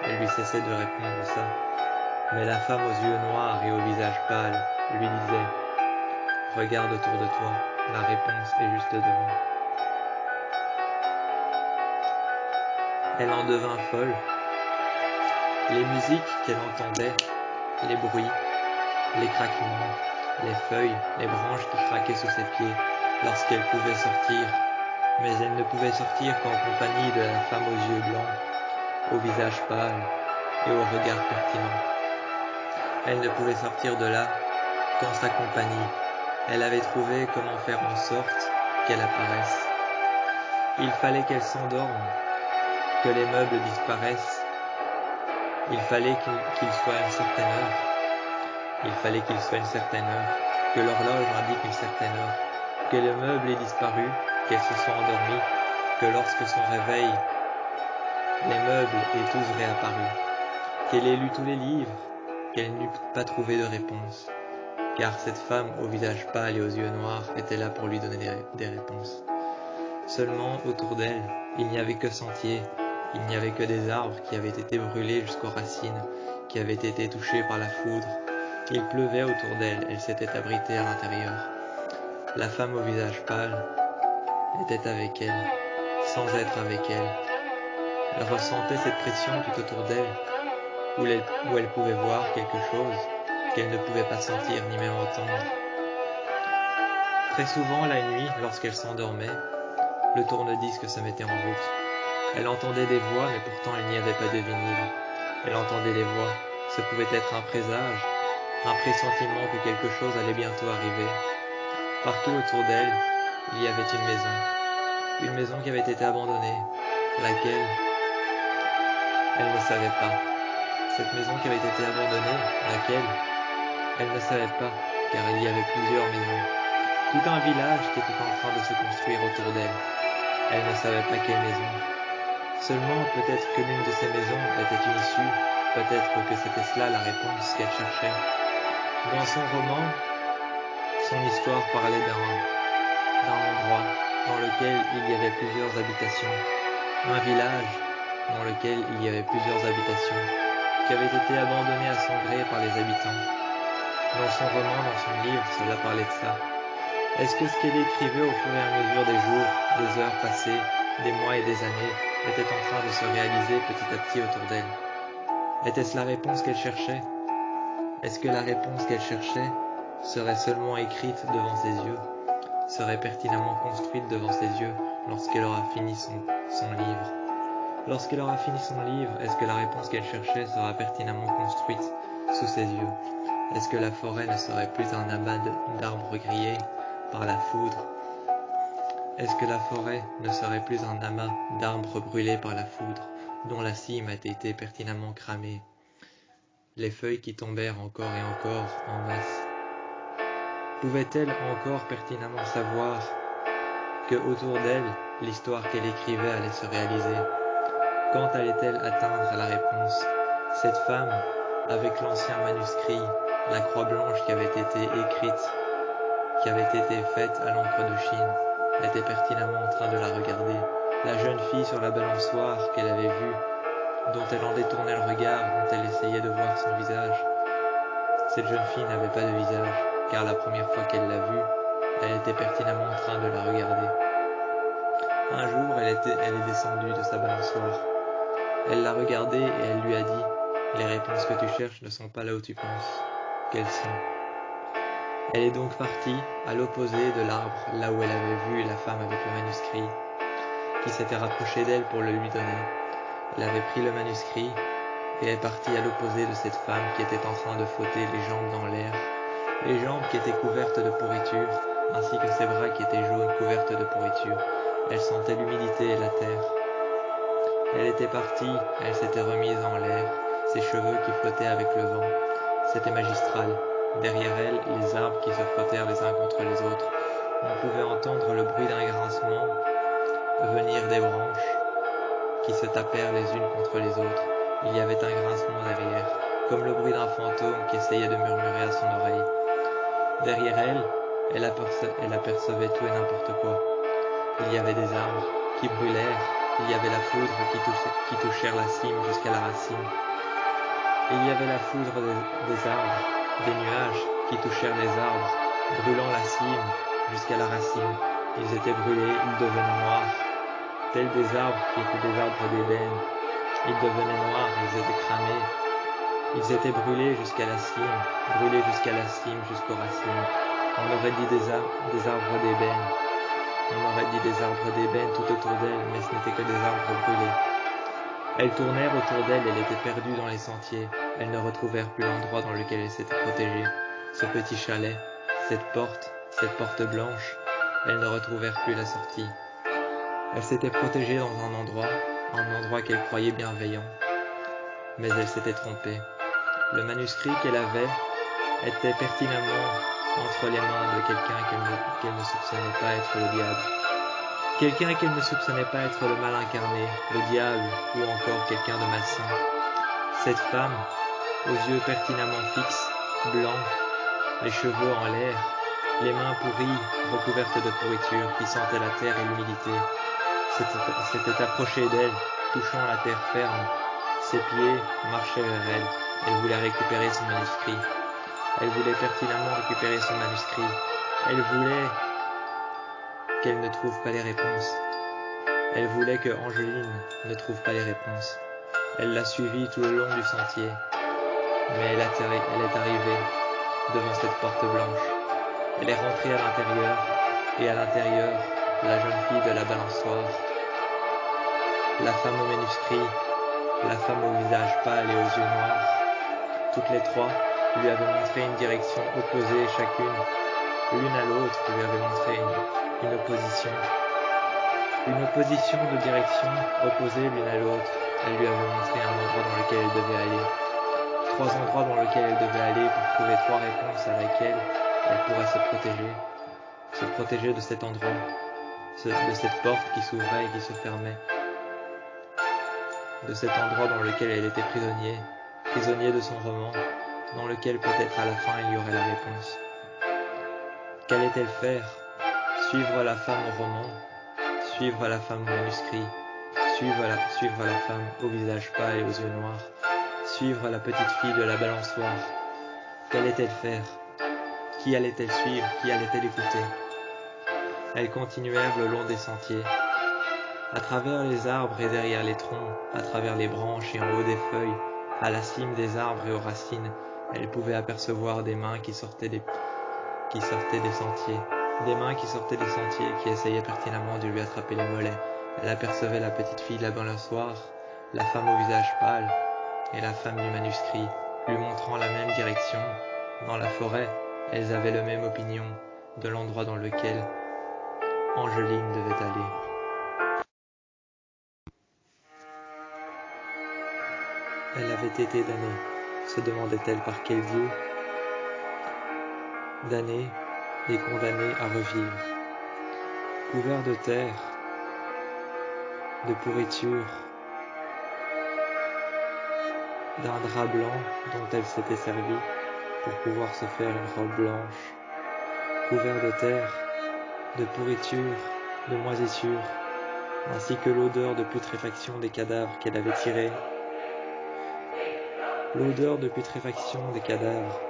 Elle lui cessait de répondre ça. Mais la femme aux yeux noirs et au visage pâle lui disait « Regarde autour de toi, la réponse est juste devant. » Elle en devint folle. Les musiques qu'elle entendait, les bruits, les craquements, les feuilles, les branches qui craquaient sous ses pieds lorsqu'elle pouvait sortir, mais elle ne pouvait sortir qu'en compagnie de la femme aux yeux blancs, au visage pâle et au regard pertinent. Elle ne pouvait sortir de là qu'en sa compagnie. Elle avait trouvé comment faire en sorte qu'elle apparaisse. Il fallait qu'elle s'endorme, que les meubles disparaissent. Il fallait qu'il soit une certaine heure. Il fallait qu'il soit une certaine heure, que l'horloge indique une certaine heure, que le meuble ait disparu, qu'elle se soit endormie, que lorsque son réveil, les meubles aient tous réapparu, qu'elle ait lu tous les livres, qu'elle n'eût pas trouvé de réponse, car cette femme au visage pâle et aux yeux noirs était là pour lui donner des réponses. Seulement autour d'elle, il n'y avait que sentiers, il n'y avait que des arbres qui avaient été brûlés jusqu'aux racines, qui avaient été touchés par la foudre. Il pleuvait autour d'elle, elle s'était abritée à l'intérieur. La femme au visage pâle était avec elle, sans être avec elle. Elle ressentait cette pression tout autour d'elle, où elle pouvait voir quelque chose qu'elle ne pouvait pas sentir ni même entendre. Très souvent la nuit, lorsqu'elle s'endormait, le tourne-disque se mettait en route. Elle entendait des voix, mais pourtant il n'y avait pas de vinyle. Elle entendait les voix. Ce pouvait être un présage, un pressentiment que quelque chose allait bientôt arriver. Partout autour d'elle, il y avait une maison qui avait été abandonnée, laquelle elle ne savait pas. Cette maison qui avait été abandonnée, laquelle elle ne savait pas, car il y avait plusieurs maisons. Tout un village qui était en train de se construire autour d'elle. Elle ne savait pas quelle maison. Seulement, peut-être que l'une de ces maisons était une issue, peut-être que c'était cela la réponse qu'elle cherchait. Dans son roman, son histoire parlait d'un endroit dans lequel il y avait plusieurs habitations, un village dans lequel il y avait plusieurs habitations, qui avait été abandonné à son gré par les habitants. Dans son roman, dans son livre, cela parlait de ça. Est-ce que ce qu'elle écrivait au fur et à mesure des jours, des heures passées, des mois et des années, était en train de se réaliser petit à petit autour d'elle? Était-ce la réponse qu'elle cherchait? Est-ce que la réponse qu'elle cherchait serait seulement écrite devant ses yeux, serait pertinemment construite devant ses yeux lorsqu'elle aura fini son livre? Lorsqu'elle aura fini son livre, est-ce que la réponse qu'elle cherchait sera pertinemment construite sous ses yeux? Est-ce que la forêt ne serait plus un amas d'arbres grillés par la foudre? Est-ce que la forêt ne serait plus un amas d'arbres brûlés par la foudre, dont la cime a été pertinemment cramée, les feuilles qui tombèrent encore et encore en masse? Pouvait-elle encore pertinemment savoir que autour d'elle, l'histoire qu'elle écrivait allait se réaliser? Quand allait-elle atteindre la réponse? Cette femme, avec l'ancien manuscrit, la croix blanche qui avait été écrite qui avait été faite à l'encre de Chine, était pertinemment en train de la regarder. La jeune fille sur la balançoire qu'elle avait vue, dont elle en détournait le regard, dont elle essayait de voir son visage. Cette jeune fille n'avait pas de visage, car la première fois qu'elle l'a vue, elle était pertinemment en train de la regarder. Un jour, elle est descendue de sa balançoire. Elle l'a regardée et elle lui a dit « Les réponses que tu cherches ne sont pas là où tu penses. Quelles sont ?» Elle est donc partie, à l'opposé de l'arbre, là où elle avait vu la femme avec le manuscrit, qui s'était rapprochée d'elle pour le lui donner. Elle avait pris le manuscrit et est partie à l'opposé de cette femme qui était en train de flotter les jambes dans l'air, les jambes qui étaient couvertes de pourriture, ainsi que ses bras qui étaient jaunes couvertes de pourriture. Elle sentait l'humidité et la terre. Elle était partie, elle s'était remise en l'air, ses cheveux qui flottaient avec le vent. C'était magistral. Derrière elle, les arbres qui se frottèrent les uns contre les autres. On pouvait entendre le bruit d'un grincement venir des branches qui se tapèrent les unes contre les autres. Il y avait un grincement derrière, comme le bruit d'un fantôme qui essayait de murmurer à son oreille. Derrière elle, elle apercevait tout et n'importe quoi. Il y avait des arbres qui brûlèrent, il y avait la foudre qui touchèrent la cime jusqu'à la racine. Il y avait la foudre des arbres, des nuages qui touchèrent les arbres, brûlant la cime jusqu'à la racine. Ils étaient brûlés, ils devenaient noirs, tels des arbres qui étaient des arbres d'ébène. Ils devenaient noirs, ils étaient cramés. Ils étaient brûlés jusqu'à la cime, jusqu'aux racines. On aurait dit des arbres d'ébène. On aurait dit des arbres d'ébène tout autour d'elle, mais ce n'étaient que des arbres brûlés. Elles tournèrent autour d'elle, elle était perdue dans les sentiers. Elles ne retrouvèrent plus l'endroit dans lequel elle s'était protégée. Ce petit chalet, cette porte blanche, elles ne retrouvèrent plus la sortie. Elle s'était protégée dans un endroit qu'elle croyait bienveillant. Mais elle s'était trompée. Le manuscrit qu'elle avait était pertinemment entre les mains de quelqu'un qu'elle ne soupçonnait pas être le diable. Quelqu'un qu'elle ne soupçonnait pas être le mal incarné, le diable, ou encore quelqu'un de malsain. Cette femme, aux yeux pertinemment fixes, blancs, les cheveux en l'air, les mains pourries, recouvertes de pourriture, qui sentaient la terre et l'humidité, s'était approchée d'elle, touchant la terre ferme. Ses pieds marchaient vers elle. Elle voulait récupérer son manuscrit. Elle voulait pertinemment récupérer son manuscrit. Elle voulait qu'elle ne trouve pas les réponses. Elle voulait que Angeline ne trouve pas les réponses. Elle l'a suivie tout le long du sentier. Mais elle est arrivée devant cette porte blanche. Elle est rentrée à l'intérieur, et à l'intérieur, la jeune fille de la balançoire, la femme au manuscrit, la femme au visage pâle et aux yeux noirs, toutes les trois lui avaient montré une direction opposée chacune, l'une à l'autre lui avait montré une opposition de direction opposée l'une à l'autre. Elle lui avait montré un endroit dans lequel elle devait aller, 3 endroits dans lesquels elle devait aller pour trouver 3 réponses à laquelle elle pourrait se protéger de cet endroit, de cette porte qui s'ouvrait et qui se fermait, de cet endroit dans lequel elle était prisonnier de son roman, dans lequel peut-être à la fin il y aurait la réponse. Qu'allait-elle faire? Suivre la femme au roman, suivre la femme au manuscrit, suivre la femme au visage pâle et aux yeux noirs, suivre la petite fille de la balançoire. Qu'allait-elle faire? Qui allait-elle suivre? Qui allait-elle écouter? Elles continuèrent le long des sentiers, à travers les arbres et derrière les troncs, à travers les branches et en haut des feuilles, à la cime des arbres et aux racines. Elles pouvaient apercevoir des mains qui sortaient des sentiers, qui essayaient pertinemment de lui attraper les mollets. Elle apercevait la petite fille de la balançoire, la femme au visage pâle et la femme du manuscrit, lui montrant la même direction. Dans la forêt, elles avaient la même opinion de l'endroit dans lequel Angeline devait aller. Elle avait été damnée, se demandait-elle par quel Dieu? Damnée et condamnée à revivre, couvert de terre, de pourriture, d'un drap blanc dont elle s'était servie pour pouvoir se faire une robe blanche. couvert de terre, de pourriture, de moisissure, ainsi que l'odeur de putréfaction des cadavres qu'elle avait tirés. L'odeur de putréfaction des cadavres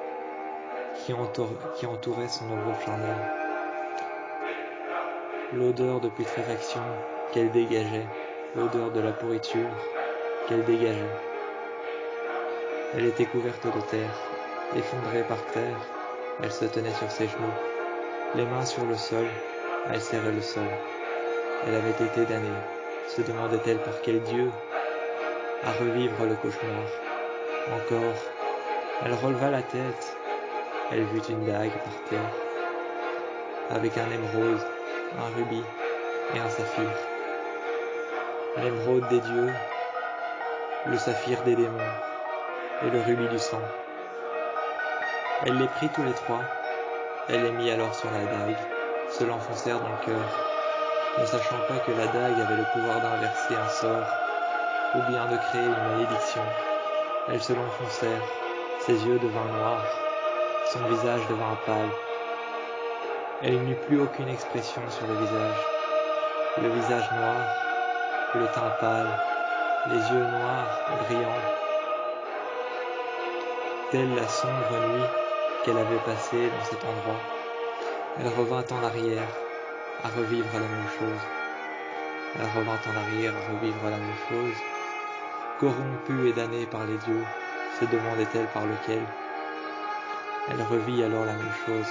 qui entourait son œuvre charnelle. L'odeur de putréfaction qu'elle dégageait, l'odeur de la pourriture qu'elle dégageait. Elle était couverte de terre, effondrée par terre, elle se tenait sur ses genoux, les mains sur le sol, elle serrait le sol. Elle avait été damnée, se demandait-elle par quel Dieu, à revivre le cauchemar. Encore, elle releva la tête, elle vit une dague par terre, avec un émeraude, un rubis et un saphir. L'émeraude des dieux, le saphir des démons et le rubis du sang. Elle les prit tous les trois, elle les mit alors sur la dague, se l'enfoncèrent dans le cœur, ne sachant pas que la dague avait le pouvoir d'inverser un sort, ou bien de créer une malédiction. Elles se l'enfoncèrent, ses yeux devinrent noirs, son visage devint pâle. Elle n'eut plus aucune expression sur le visage noir, le teint pâle, les yeux noirs, brillants, telle la sombre nuit qu'elle avait passée dans cet endroit. Elle revint en arrière, à revivre la même chose. Elle revint en arrière, à revivre la même chose. Corrompue et damnée par les dieux, se demandait-elle par lequel. Elle revit alors la même chose,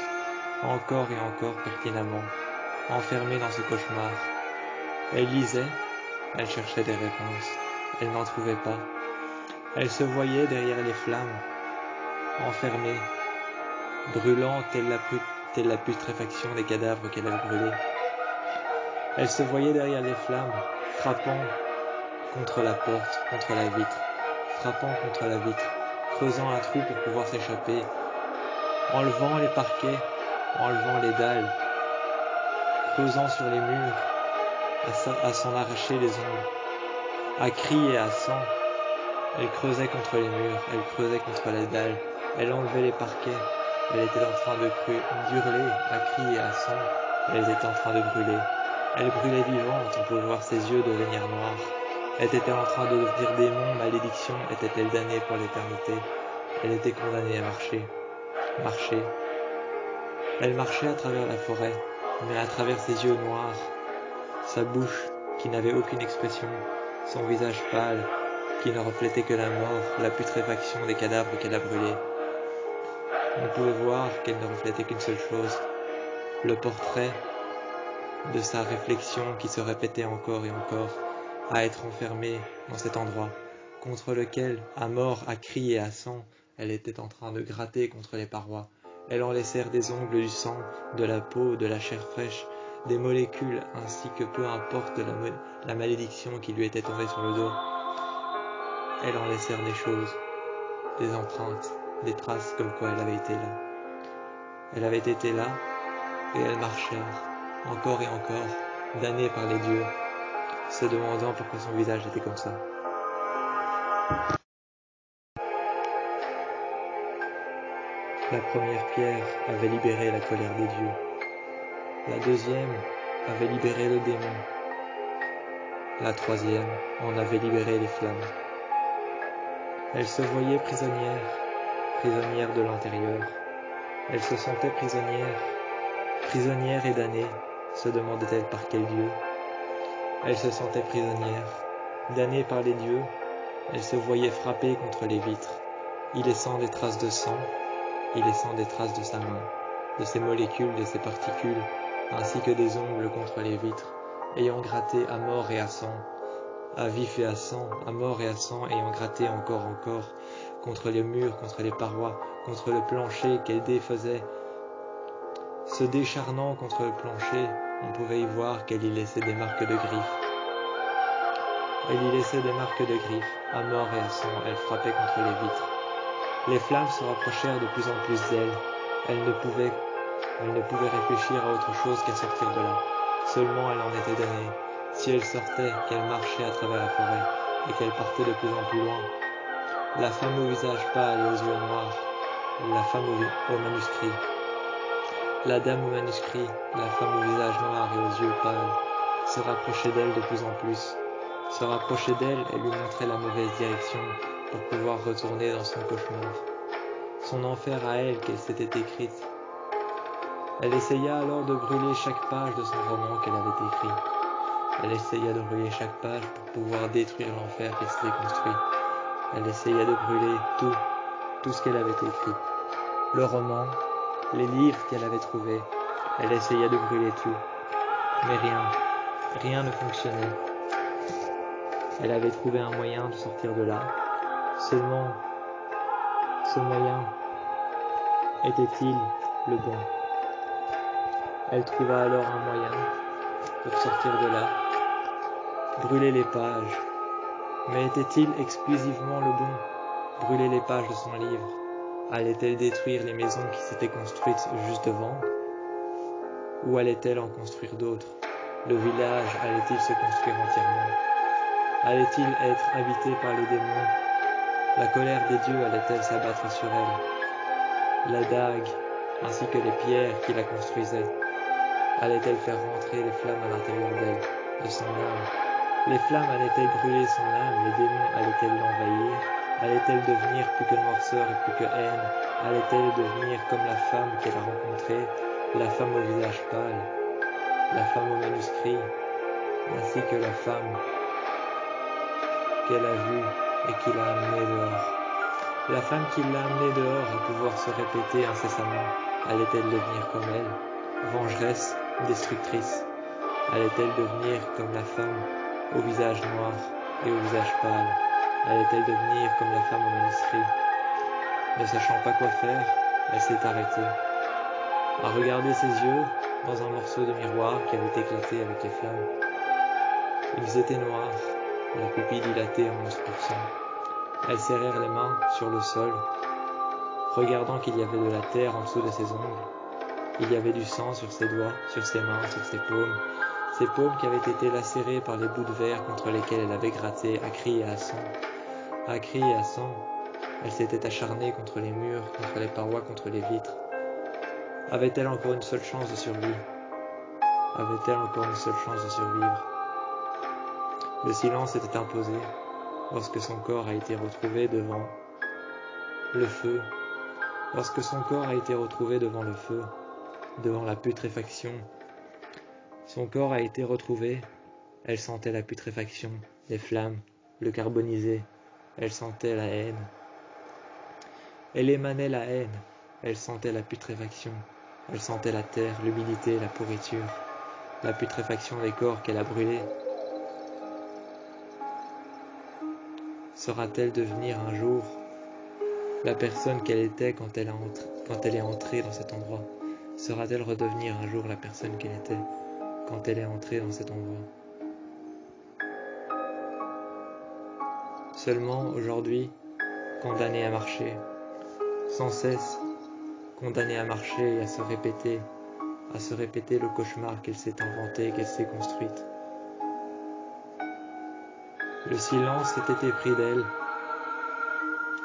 encore et encore pertinemment, enfermée dans ce cauchemar. Elle lisait, elle cherchait des réponses, elle n'en trouvait pas. Elle se voyait derrière les flammes, enfermée, brûlant telle la putréfaction des cadavres qu'elle avait brûlés. Elle se voyait derrière les flammes, frappant contre la porte, contre la vitre, frappant contre la vitre, creusant un trou pour pouvoir s'échapper, enlevant les parquets, enlevant les dalles, creusant sur les murs, à s'en arracher les ongles, à crier et à sang. Elle creusait contre les murs, elle creusait contre les dalles, elle enlevait les parquets, elle était en train d'hurler, à crier, à sang, elle était en train de brûler. Elle brûlait vivante, on pouvait voir ses yeux devenir noirs. Était-elle en train de devenir démon, malédiction, était-elle damnée pour l'éternité? Elle était condamnée à marcher. Elle marchait à travers la forêt, mais à travers ses yeux noirs, sa bouche qui n'avait aucune expression, son visage pâle, qui ne reflétait que la mort, la putréfaction des cadavres qu'elle a brûlés. On pouvait voir qu'elle ne reflétait qu'une seule chose, le portrait de sa réflexion qui se répétait encore et encore, à être enfermée dans cet endroit, contre lequel, à mort, à cri et à sang, elle était en train de gratter contre les parois. Elle en laissèrent des ongles, du sang, de la peau, de la chair fraîche, des molécules, ainsi que peu importe la malédiction qui lui était tombée sur le dos. Elle en laissèrent des choses, des empreintes, des traces comme quoi elle avait été là. Elle avait été là, et elle marchait, encore et encore, damnée par les dieux, se demandant pourquoi son visage était comme ça. La première pierre avait libéré la colère des dieux. La deuxième avait libéré le démon. La troisième en avait libéré les flammes. Elle se voyait prisonnière de l'intérieur. Elle se sentait prisonnière et damnée, se demandait-elle par quel Dieu. Elle se sentait prisonnière, damnée par les dieux, elle se voyait frapper contre les vitres, y laissant des traces de sang, y laissant des traces de sa main, de ses molécules, de ses particules, ainsi que des ongles contre les vitres, ayant gratté à mort et à sang, à vif et à sang, à mort et à sang, ayant gratté encore, contre les murs, contre les parois, contre le plancher qu'elle défaisait. Se décharnant contre le plancher, on pouvait y voir qu'elle y laissait des marques de griffes. Elle y laissait des marques de griffes, à mort et à sang, elle frappait contre les vitres. Les flammes se rapprochèrent de plus en plus d'elle. Elle ne pouvait réfléchir à autre chose qu'à sortir de là. Seulement elle en était damnée. Si elle sortait, qu'elle marchait à travers la forêt, et qu'elle partait de plus en plus loin. La femme au visage pâle et aux yeux noirs, la femme au manuscrit. La dame au manuscrit, la femme au visage noir et aux yeux pâles, se rapprochait d'elle de plus en plus, se rapprochait d'elle et lui montrait la mauvaise direction pour pouvoir retourner dans son cauchemar, son enfer à elle qu'elle s'était écrite. Elle essaya alors de brûler chaque page de son roman qu'elle avait écrit. Elle essaya de brûler chaque page pour pouvoir détruire l'enfer qu'elle s'était construit. Elle essaya de brûler tout ce qu'elle avait écrit. Le roman, les livres qu'elle avait trouvés. Elle essaya de brûler tout. Mais rien ne fonctionnait. Elle avait trouvé un moyen de sortir de là. Seulement, ce moyen était-il le bon? Elle trouva alors un moyen pour sortir de là, brûler les pages. Mais était-il exclusivement le bon? Brûler les pages de son livre? Allait-elle détruire les maisons qui s'étaient construites juste devant? Ou allait-elle en construire d'autres? Le village allait-il se construire entièrement? Allait-il être habité par les démons? La colère des dieux allait-elle s'abattre sur elle? La dague, ainsi que les pierres qui la construisaient, allait-elle faire rentrer les flammes à l'intérieur d'elle, de son âme? Les flammes allaient-elles brûler son âme? Les démons allaient-elles l'envahir? Allait-elle devenir plus que noirceur et plus que haine? Allait-elle devenir comme la femme qu'elle a rencontrée, la femme au visage pâle, la femme au manuscrit, ainsi que la femme qu'elle a vue et qui l'a amenée dehors? La femme qui l'a amenée dehors à pouvoir se répéter incessamment, allait-elle devenir comme elle, vengeresse, destructrice? Allait-elle devenir comme la femme au visage noir et au visage pâle? Allait-elle devenir comme la femme au manuscrit? Ne sachant pas quoi faire, elle s'est arrêtée, à regarder ses yeux dans un morceau de miroir qui avait éclaté avec les flammes. Ils étaient noirs, la pupille dilatée en 11%. Elles serrèrent les mains sur le sol, regardant qu'il y avait de la terre en dessous de ses ongles. Il y avait du sang sur ses doigts, sur ses mains, sur ses paumes qui avaient été lacérées par les bouts de verre contre lesquels elle avait gratté à cri et à sang. À cri et à sang, elle s'était acharnée contre les murs, contre les parois, contre les vitres. Avait-elle encore une seule chance de survie? Avait-elle encore une seule chance de survivre? Le silence était imposé lorsque son corps a été retrouvé devant le feu. Lorsque son corps a été retrouvé devant le feu, devant la putréfaction. Son corps a été retrouvé, elle sentait la putréfaction, les flammes, le carbonisé, elle sentait la haine. Elle émanait la haine, elle sentait la putréfaction, elle sentait la terre, l'humidité, la pourriture, la putréfaction des corps qu'elle a brûlés. Saura-t-elle devenir un jour la personne qu'elle était quand elle est entrée dans cet endroit? Saura-t-elle redevenir un jour la personne qu'elle était quand elle est entrée dans cet endroit? Seulement aujourd'hui, condamnée à marcher, sans cesse condamnée à marcher et à se répéter le cauchemar qu'elle s'est inventé, qu'elle s'est construite. Le silence s'était épris d'elle,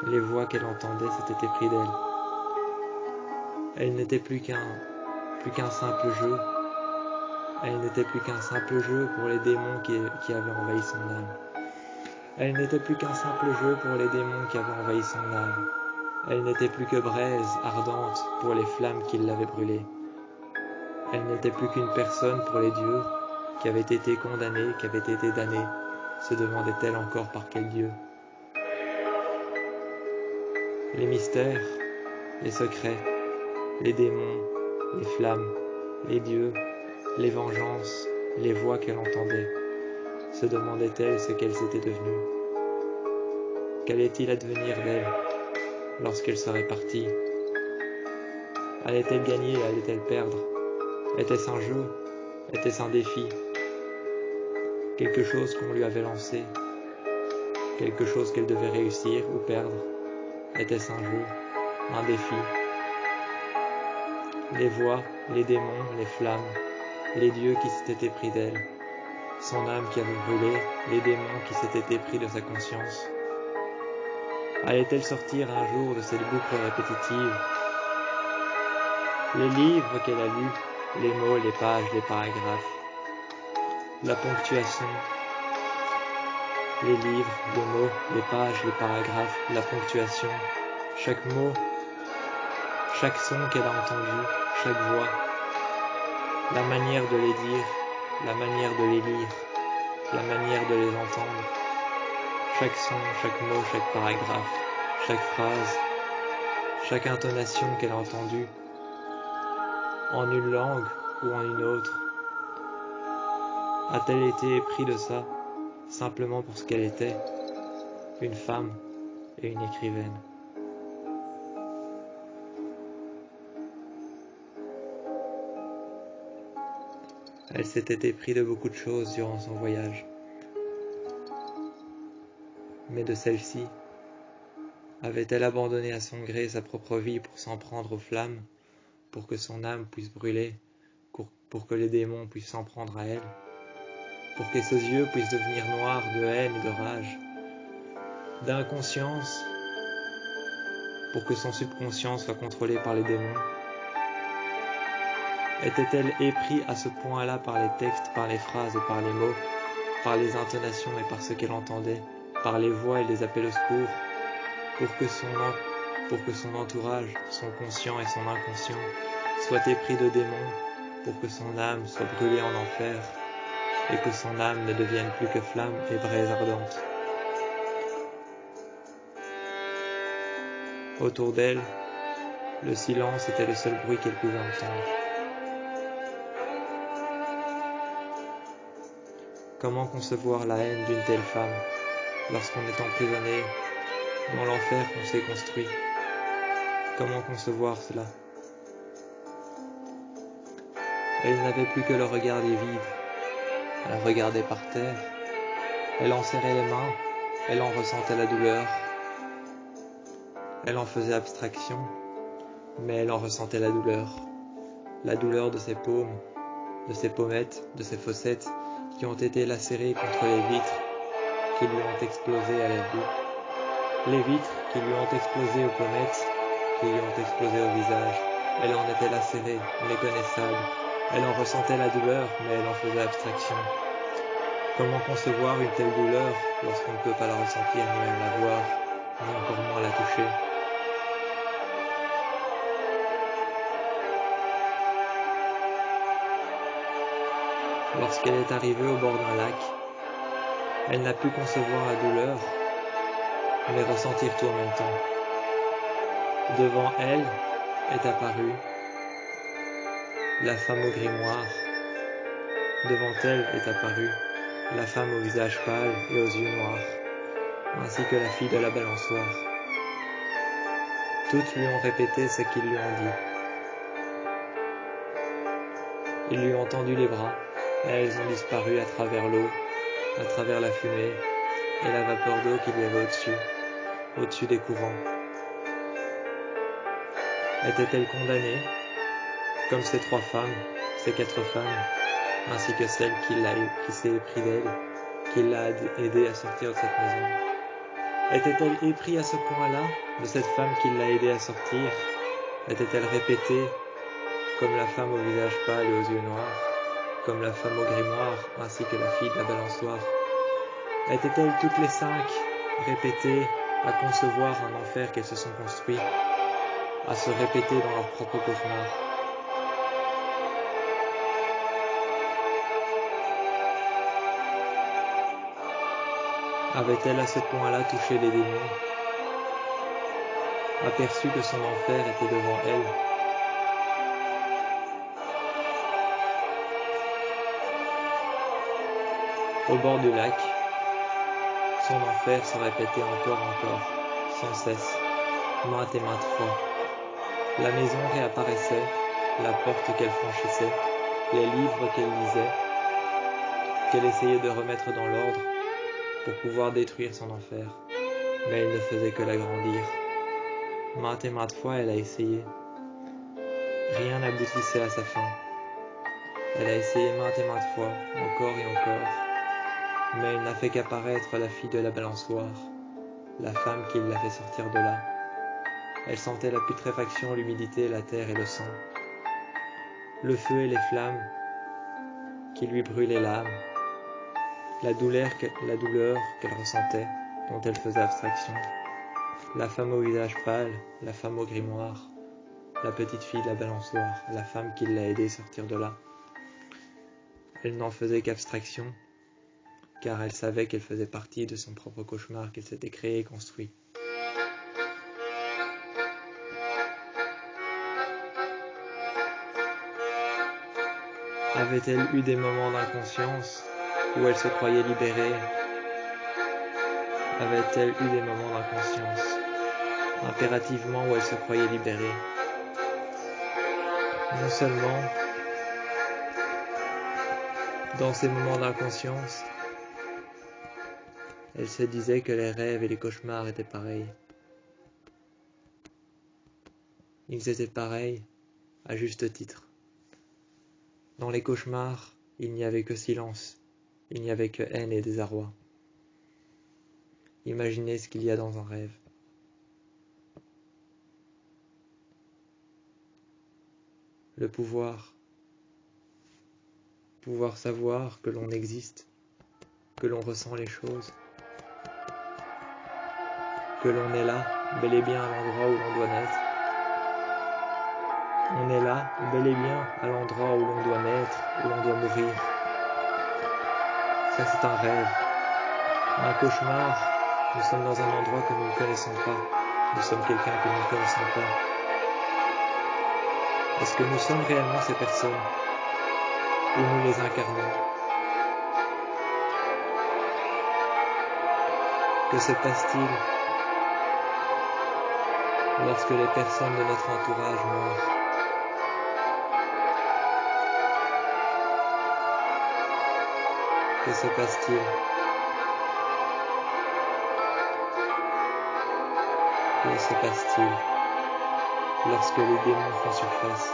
les voix qu'elle entendait s'étaient épris d'elle. Elle n'était plus qu'un simple jeu. Elle n'était plus qu'un simple jeu pour les démons qui avaient envahi son âme. Elle n'était plus qu'un simple jeu pour les démons qui avaient envahi son âme. Elle n'était plus que braise ardente pour les flammes qui l'avaient brûlée. Elle n'était plus qu'une personne pour les dieux qui avaient été condamnés, qui avaient été damnés. Se demandait-elle encore par quel Dieu? Les mystères, les secrets, les démons, les flammes, les dieux, les vengeances, les voix qu'elle entendait. Se demandait-elle ce qu'elle s'était devenue? Qu'allait-il advenir d'elle lorsqu'elle serait partie? Allait-elle gagner? Allait-elle perdre? Était-ce un jeu? Était-ce un défi? Quelque chose qu'on lui avait lancé? Quelque chose qu'elle devait réussir ou perdre? Était-ce un jeu? Un défi? Les voix, les démons, les flammes, les dieux qui s'étaient épris d'elle, son âme qui avait brûlé, les démons qui s'étaient épris de sa conscience. Allait-elle sortir un jour de cette boucle répétitive? les livres qu'elle a lus, les mots, les pages, les paragraphes, la ponctuation, les livres, les mots, les pages, les paragraphes, la ponctuation, chaque mot, chaque son qu'elle a entendu, chaque voix, la manière de les dire, la manière de les lire, la manière de les entendre, chaque son, chaque mot, chaque paragraphe, chaque phrase, chaque intonation qu'elle a entendue, en une langue ou en une autre. A-t-elle été épris de ça, simplement pour ce qu'elle était, une femme et une écrivaine? Elle s'était épris de beaucoup de choses durant son voyage, mais de celle-ci, avait-elle abandonné à son gré sa propre vie pour s'en prendre aux flammes, pour que son âme puisse brûler, pour que les démons puissent s'en prendre à elle, pour que ses yeux puissent devenir noirs de haine et de rage, d'inconscience, pour que son subconscient soit contrôlé par les démons? Était-elle épris à ce point-là par les textes, par les phrases et par les mots, par les intonations et par ce qu'elle entendait, par les voix et les appels au secours, pour que son entourage, son conscient et son inconscient, soient épris de démons, pour que son âme soit brûlée en enfer, et que son âme ne devienne plus que flamme et braise ardente? Autour d'elle, le silence était le seul bruit qu'elle pouvait entendre. Comment concevoir la haine d'une telle femme, lorsqu'on est emprisonné dans l'enfer qu'on s'est construit? Comment concevoir cela? Elle n'avait plus que le regard des vides. Elle regardait par terre. Elle en serrait les mains. Elle en ressentait la douleur. Elle en faisait abstraction, mais elle en ressentait la douleur de ses paumes, de ses pommettes, de ses fossettes qui ont été lacérées contre les vitres qui lui ont explosé à la vue, les vitres qui lui ont explosé aux pommettes, qui lui ont explosé au visage. Elle en était lacérée, méconnaissable. Elle en ressentait la douleur, mais elle en faisait abstraction. Comment concevoir une telle douleur lorsqu'on ne peut pas la ressentir, ni même la voir, ni encore moins la toucher? Lorsqu'elle est arrivée au bord d'un lac, elle n'a pu concevoir la douleur, mais ressentir tout en même temps. Devant elle est apparue la femme au grimoire. Devant elle est apparue la femme au visage pâle et aux yeux noirs, ainsi que la fille de la balançoire. Toutes lui ont répété ce qu'ils lui ont dit. Ils lui ont tendu les bras, et elles ont disparu à travers l'eau, à travers la fumée et la vapeur d'eau qu'il y avait au-dessus des courants. Était-elle condamnée, comme ces 3 femmes, ces 4 femmes, ainsi que celle qui s'est épris d'elle, qui l'a aidée à sortir de cette maison? Était-elle épris à ce point-là de cette femme qui l'a aidée à sortir? Était-elle répétée comme la femme au visage pâle et aux yeux noirs, comme la femme au grimoire, ainsi que la fille de la balançoire? Étaient-elles toutes les 5 répétées à concevoir un enfer qu'elles se sont construits, à se répéter dans leur propre cauchemar? Avait-elle à ce point-là touché les démons, aperçu que son enfer était devant elle? Au bord du lac, son enfer se répétait encore, sans cesse, maintes et maintes fois. La maison réapparaissait, la porte qu'elle franchissait, les livres qu'elle lisait, qu'elle essayait de remettre dans l'ordre pour pouvoir détruire son enfer, mais elle ne faisait que l'agrandir. Maintes et maintes fois elle a essayé. Rien n'aboutissait à sa fin. Elle a essayé maintes et maintes fois, encore et encore, mais elle n'a fait qu'apparaître la fille de la balançoire, la femme qui l'a fait sortir de là. Elle sentait la putréfaction, l'humidité, la terre et le sang. le feu et les flammes qui lui brûlaient l'âme, la douleur qu'elle ressentait, dont elle faisait abstraction, la femme au visage pâle, la femme au grimoire, la petite fille de la balançoire, la femme qui l'a aidée à sortir de là. Elle n'en faisait qu'abstraction, car elle savait qu'elle faisait partie de son propre cauchemar qu'elle s'était créé et construit. Avait-elle eu des moments d'inconscience où elle se croyait libérée? Avait-elle eu des moments d'inconscience, impérativement où elle se croyait libérée? Non seulement, dans ces moments d'inconscience, elle se disait que les rêves et les cauchemars étaient pareils. Ils étaient pareils, à juste titre. Dans les cauchemars, il n'y avait que silence, il n'y avait que haine et désarroi. Imaginez ce qu'il y a dans un rêve. Le pouvoir savoir que l'on existe, que l'on ressent les choses, que l'on est là, bel et bien à l'endroit où l'on doit naître. On est là, bel et bien à l'endroit où l'on doit naître, où l'on doit mourir. Ça, c'est un rêve. Un cauchemar, nous sommes dans un endroit que nous ne connaissons pas. Nous sommes quelqu'un que nous ne connaissons pas. Est-ce que nous sommes réellement ces personnes? Ou nous les incarnons? Que se passe-t-il lorsque les personnes de notre entourage meurent? Que se passe-t-il Que se passe-t-il lorsque les démons font surface?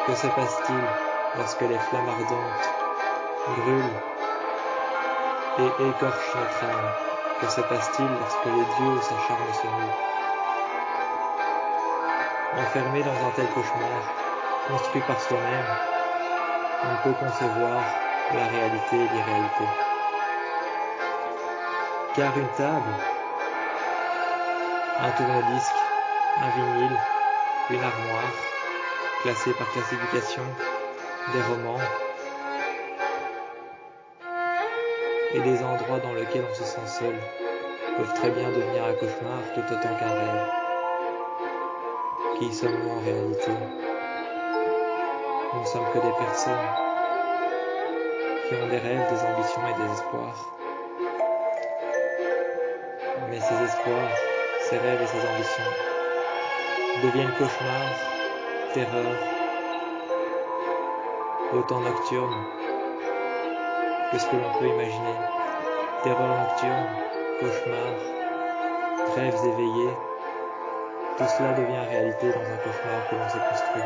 Que se passe-t-il lorsque les flammes ardentes brûlent et écorchent notre âme? Que se passe-t-il lorsque les dieux s'acharnent sur nous? Enfermé dans un tel cauchemar, construit par soi-même, on ne peut concevoir la réalité et l'irréalité. Car une table, un tourne-disque, un vinyle, une armoire, classée par classification, des romans, et des endroits dans lesquels on se sent seul, peuvent très bien devenir un cauchemar tout autant qu'un rêve. Qui sommes-nous en réalité? Nous ne sommes que des personnes qui ont des rêves, des ambitions et des espoirs. Mais ces espoirs, ces rêves et ces ambitions deviennent cauchemars, terreurs, autant nocturnes que ce que l'on peut imaginer. Terreurs nocturnes, cauchemars, rêves éveillés, tout cela devient réalité dans un cauchemar que l'on s'est construit.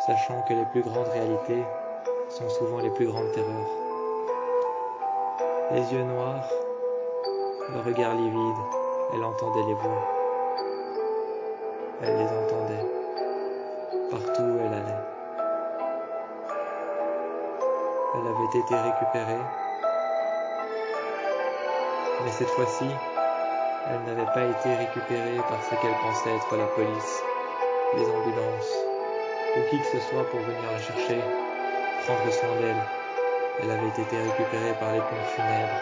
Sachant que les plus grandes réalités sont souvent les plus grandes terreurs. Les yeux noirs, le regard livide, elle entendait les voix. Elle les entendait, partout où elle allait. Elle avait été récupérée, mais cette fois-ci, elle n'avait pas été récupérée par ce qu'elle pensait être la police, les ambulances, ou qui que ce soit pour venir la chercher, prendre soin d'elle. Elle avait été récupérée par les pompes funèbres.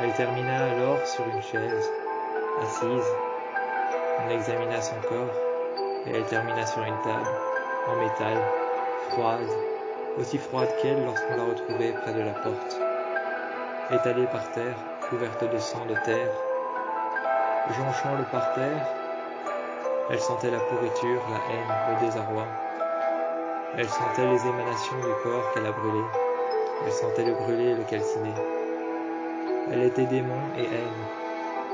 Elle termina alors sur une chaise, assise. On examina son corps, et elle termina sur une table, en métal, froide, aussi froide qu'elle lorsqu'on l'a retrouvée près de la porte. Étalée par terre, couverte de sang de terre, jonchant le parterre, elle sentait la pourriture, la haine, le désarroi. Elle sentait les émanations du corps qu'elle a brûlé. Elle sentait le brûler et le calciner. Elle était démon et haine.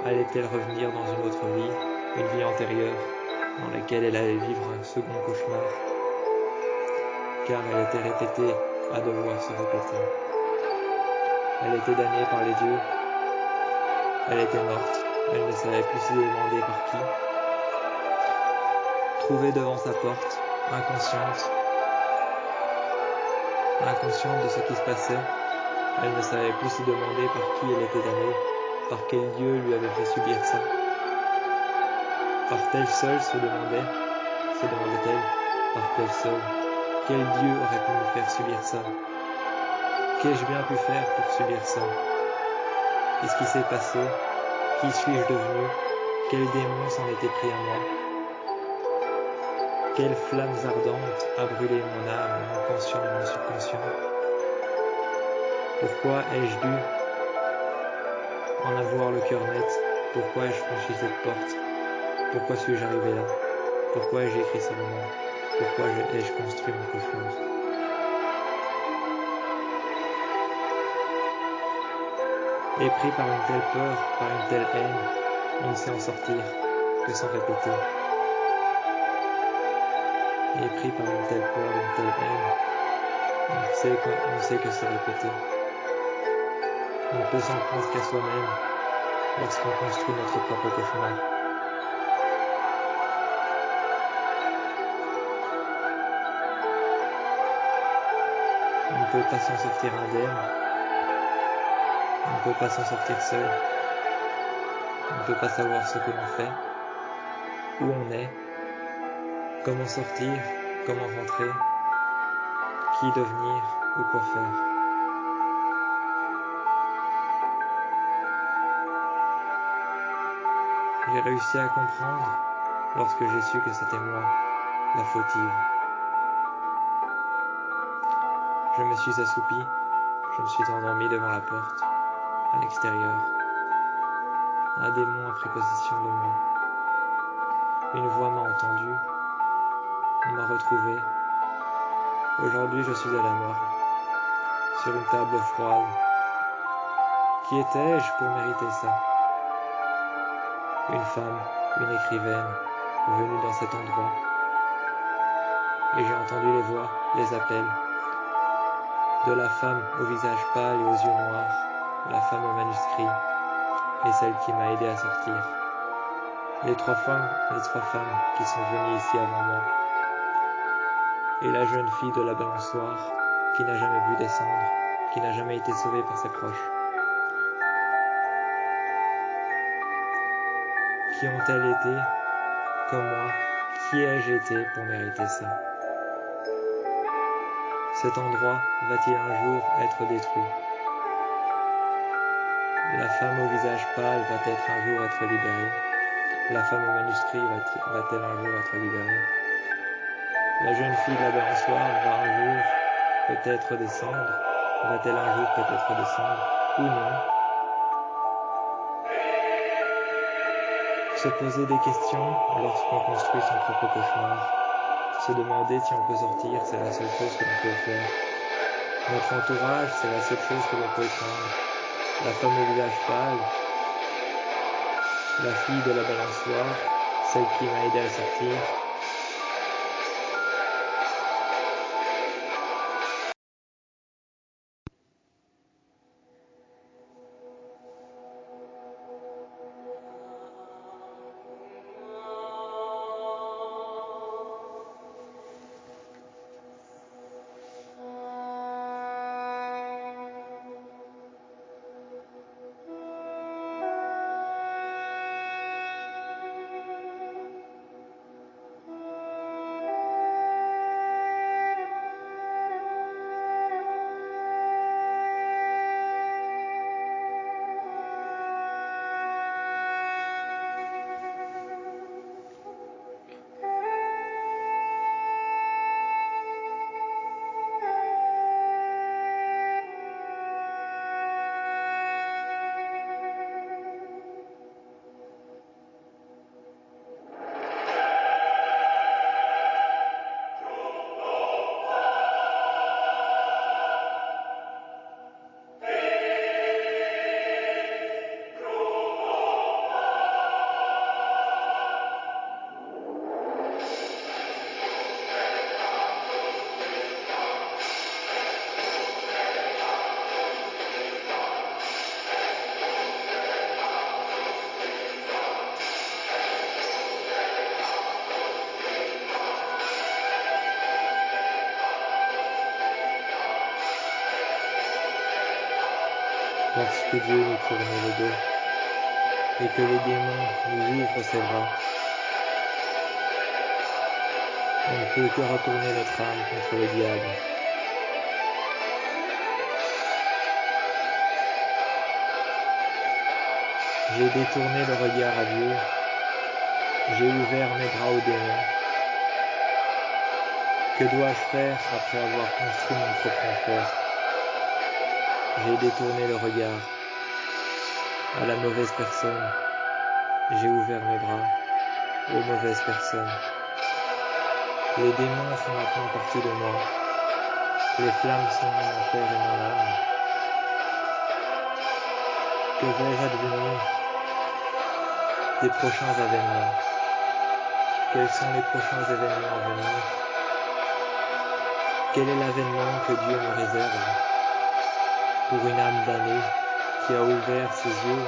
Allait-elle revenir dans une autre vie, une vie antérieure, dans laquelle elle allait vivre un second cauchemar? Car elle était répétée à devoir se répéter. Elle était damnée par les dieux, Elle était morte, elle ne savait plus se demander par qui. Trouvée devant sa porte, inconsciente de ce qui se passait, elle ne savait plus se demander par qui elle était allée, par quel Dieu lui avait fait subir ça. Par-t-elle seule se demandait-elle, par-t-elle seule, quel Dieu aurait pu me faire subir ça? Qu'ai-je bien pu faire pour subir ça? Qu'est-ce qui s'est passé? Qui suis-je devenu? Quel démon s'en était pris à moi? Quelles flammes ardentes a brûlé mon âme, mon conscient et mon subconscient? Pourquoi ai-je dû en avoir le cœur net? Pourquoi ai-je franchi cette porte? Pourquoi suis-je arrivé là? Pourquoi ai-je écrit ce roman? Pourquoi ai-je construit mon cauchemar? Et pris par une telle peur, par une telle haine, on ne sait en sortir que sans répéter. Et pris par une telle peur, une telle haine, on ne sait que se répéter. On ne peut s'en prendre qu'à soi-même lorsqu'on construit notre propre cauchemar. On ne peut pas s'en sortir indemne. On ne peut pas s'en sortir seul. On ne peut pas savoir ce que l'on fait, où on est, comment sortir, comment rentrer, qui devenir ou quoi faire. J'ai réussi à comprendre lorsque j'ai su que c'était moi, la fautive. Je me suis assoupi, je me suis endormi devant la porte, à l'extérieur. Un démon a pris possession de moi. Une voix m'a entendu, on m'a retrouvé. Aujourd'hui je suis à la mort, sur une table froide. Qui étais-je pour mériter ça? Une femme, une écrivaine, venue dans cet endroit. Et j'ai entendu les voix, les appels. De la femme au visage pâle et aux yeux noirs, la femme au manuscrit, et celle qui m'a aidé à sortir. Les trois femmes qui sont venues ici avant moi. Et la jeune fille de la balançoire, qui n'a jamais pu descendre, qui n'a jamais été sauvée par ses proches. Qui ont-elles été, comme moi? Qui ai-je été pour mériter ça? Cet endroit va-t-il un jour être détruit? La femme au visage pâle va-t-elle un jour être libérée? La femme au manuscrit va-t-elle un jour être libérée? La jeune fille de la balançoire va un jour peut-être descendre? Va-t-elle un jour peut-être descendre? Ou non? Se poser des questions lorsqu'on construit son propre cauchemar. Se demander si on peut sortir, c'est la seule chose que l'on peut faire. Notre entourage, c'est la seule chose que l'on peut craindre. La femme au visage pâle, la fille de la balançoire, celle qui m'a aidé à sortir. que Dieu nous tourne le dos et que les démons nous ouvrent ses bras. On ne peut que retourner notre âme contre le diable. J'ai détourné le regard à Dieu. J'ai ouvert mes bras aux démons. Que dois-je faire après avoir construit mon propre enfer? J'ai détourné le regard à la mauvaise personne. J'ai ouvert mes bras aux mauvaises personnes. Les démons font maintenant partie de moi. Les flammes sont mon enfer et mon âme. Que vais-je advenir des prochains événements? Quels sont les prochains événements à venir? Quel est l'avènement que Dieu me réserve pour une âme damnée qui a ouvert ses yeux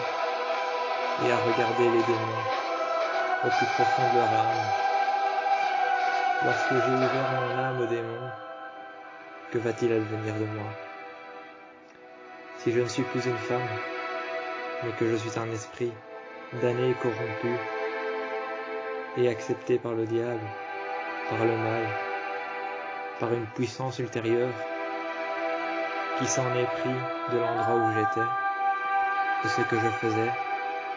et a regardé les démons au plus profond de leur âme? Lorsque j'ai ouvert mon âme aux démons, que va-t-il advenir de moi? Si je ne suis plus une femme, mais que je suis un esprit damné et corrompu et accepté par le diable, par le mal, par une puissance ultérieure qui s'en est pris de l'endroit où j'étais, de ce que je faisais,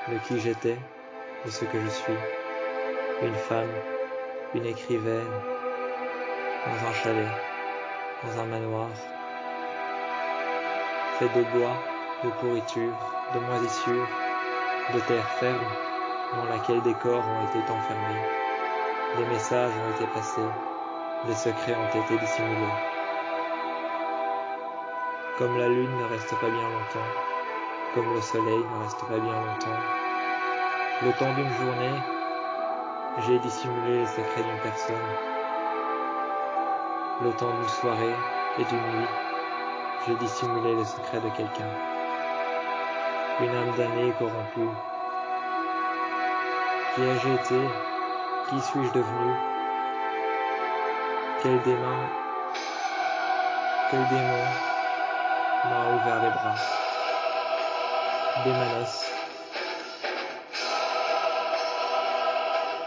de qui j'étais, de ce que je suis. Une femme, une écrivaine, dans un chalet, dans un manoir, fait de bois, de pourriture, de moisissure, de terre ferme, dans laquelle des corps ont été enfermés, des messages ont été passés, des secrets ont été dissimulés. Comme la lune ne reste pas bien longtemps, comme le soleil ne reste pas bien longtemps, le temps d'une journée, j'ai dissimulé les secrets d'une personne. Le temps d'une soirée et d'une nuit, j'ai dissimulé les secrets de quelqu'un. Une âme damnée et corrompue. Qui ai-je été? Qui suis-je devenu? Quel démon m'a ouvert les bras? Démanos,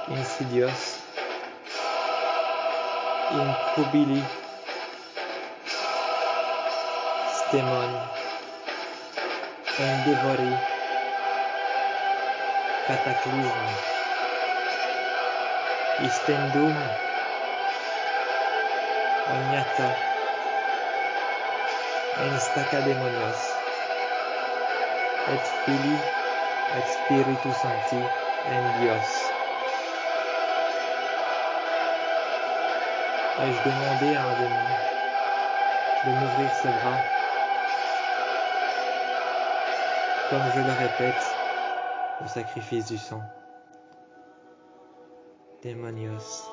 insidios, incubili, stemon, endevori, cataclysme, istendum, ognata, enstacademonios, et Filii, et Spiritus Sancti, en Dios. Ai-je demandé à un démon de m'ouvrir ses bras? Comme je le répète, au sacrifice du sang. Demonios,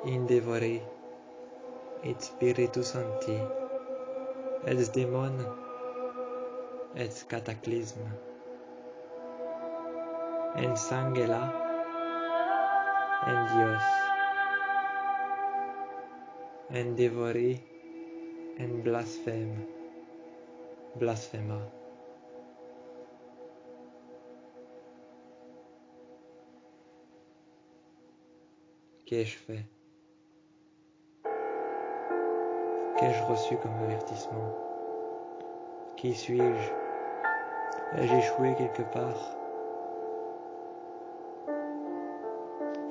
indevore, et Spiritus Sancti, et démon, et cataclysme. En sangela, en Dios. En devori, en blasphème, blasphéma. Qu'ai-je fait? Qu'ai-je reçu comme avertissement? Qui suis-je? Ai-je échoué quelque part?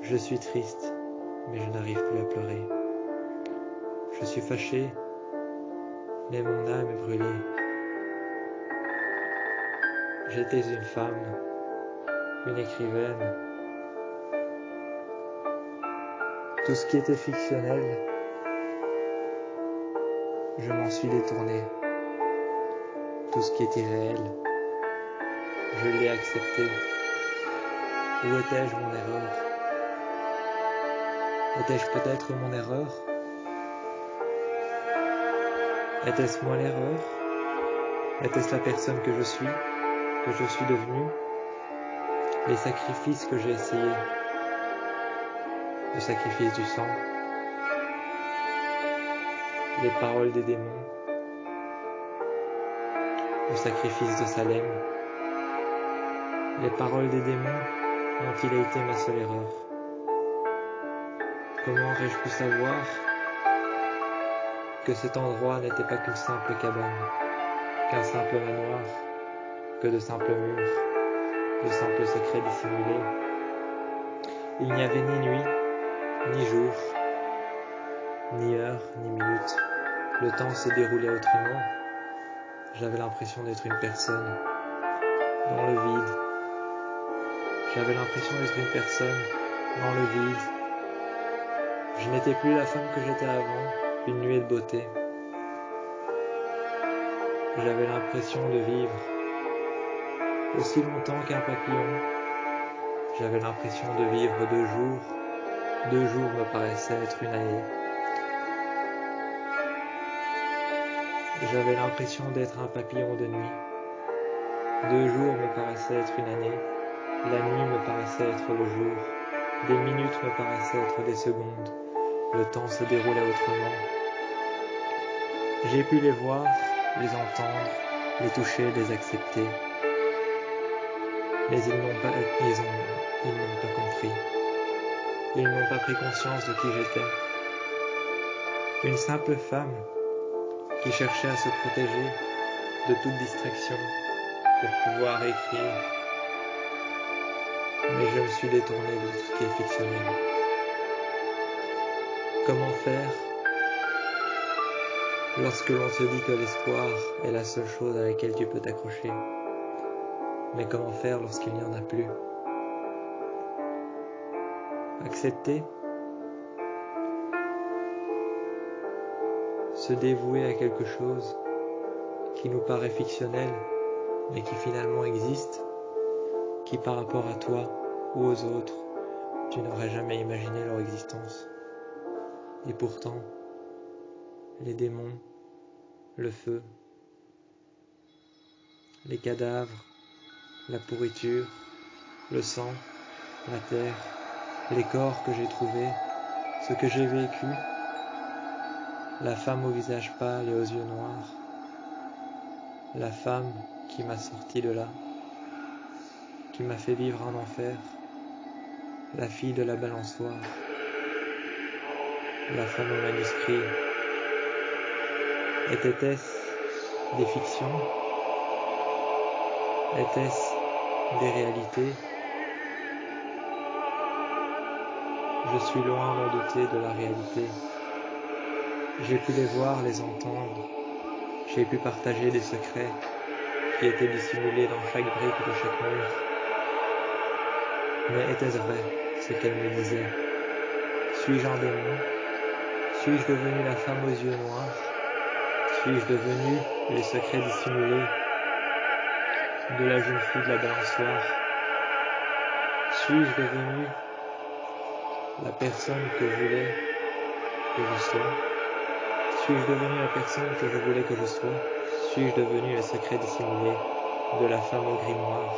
Je suis triste, mais je n'arrive plus à pleurer. Je suis fâché, mais mon âme est brûlée. J'étais une femme, une écrivaine. Tout ce qui était fictionnel, je m'en suis détourné. Tout ce qui est irréel, je l'ai accepté. Où étais-je mon erreur? Étais-je peut-être mon erreur? Était-ce moi l'erreur? Était-ce la personne que je suis devenue? Les sacrifices que j'ai essayés, le sacrifice du sang, les paroles des démons, le sacrifice de Salem. Les paroles des démons ont-il été ma seule erreur? Comment aurais-je pu savoir que cet endroit n'était pas qu'une simple cabane, qu'un simple manoir, que de simples murs, de simples secrets dissimulés? Il n'y avait ni nuit, ni jour, ni heure, ni minute. Le temps se déroulait autrement. J'avais l'impression d'être une personne, dans le vide. J'avais l'impression d'être une personne, dans le vide. Je n'étais plus la femme que j'étais avant, une nuée de beauté. J'avais l'impression de vivre aussi longtemps qu'un papillon. J'avais l'impression de vivre 2 jours. 2 jours me paraissaient être une année. J'avais l'impression d'être un papillon de nuit. 2 jours me paraissaient être une année. La nuit me paraissait être le jour. Des minutes me paraissaient être des secondes. Le temps se déroulait autrement. J'ai pu les voir, les entendre, les toucher, les accepter. Mais ils n'ont pas compris. Ils n'ont pas pris conscience de qui j'étais. Une simple femme qui cherchait à se protéger de toute distraction pour pouvoir écrire. Mais je me suis détourné de tout ce qui est fictionnel. Comment faire lorsque l'on te dit que l'espoir est la seule chose à laquelle tu peux t'accrocher? Mais comment faire lorsqu'il n'y en a plus? Accepter? Se dévouer à quelque chose qui nous paraît fictionnel, mais qui finalement existe, qui par rapport à toi ou aux autres, tu n'aurais jamais imaginé leur existence. Et pourtant, les démons, le feu, les cadavres, la pourriture, le sang, la terre, les corps que j'ai trouvés, ce que j'ai vécu, la femme au visage pâle et aux yeux noirs, la femme qui m'a sorti de là, qui m'a fait vivre un enfer, la fille de la balançoire, la femme au manuscrit. Était-ce des fictions? Était-ce des réalités? Je suis loin d'en douter de la réalité. J'ai pu les voir, les entendre. J'ai pu partager des secrets qui étaient dissimulés dans chaque brique de chaque mur. Mais était-ce vrai, ce qu'elle me disait? Suis-je un démon? Suis-je devenu la femme aux yeux noirs? Suis-je devenu les secrets dissimulés de la jeune fille de la balançoire? Suis-je devenu la personne que je voulais que je sois? Suis-je devenu la personne que je voulais que je sois? Suis-je devenu les secrets dissimulés de la femme au grimoire,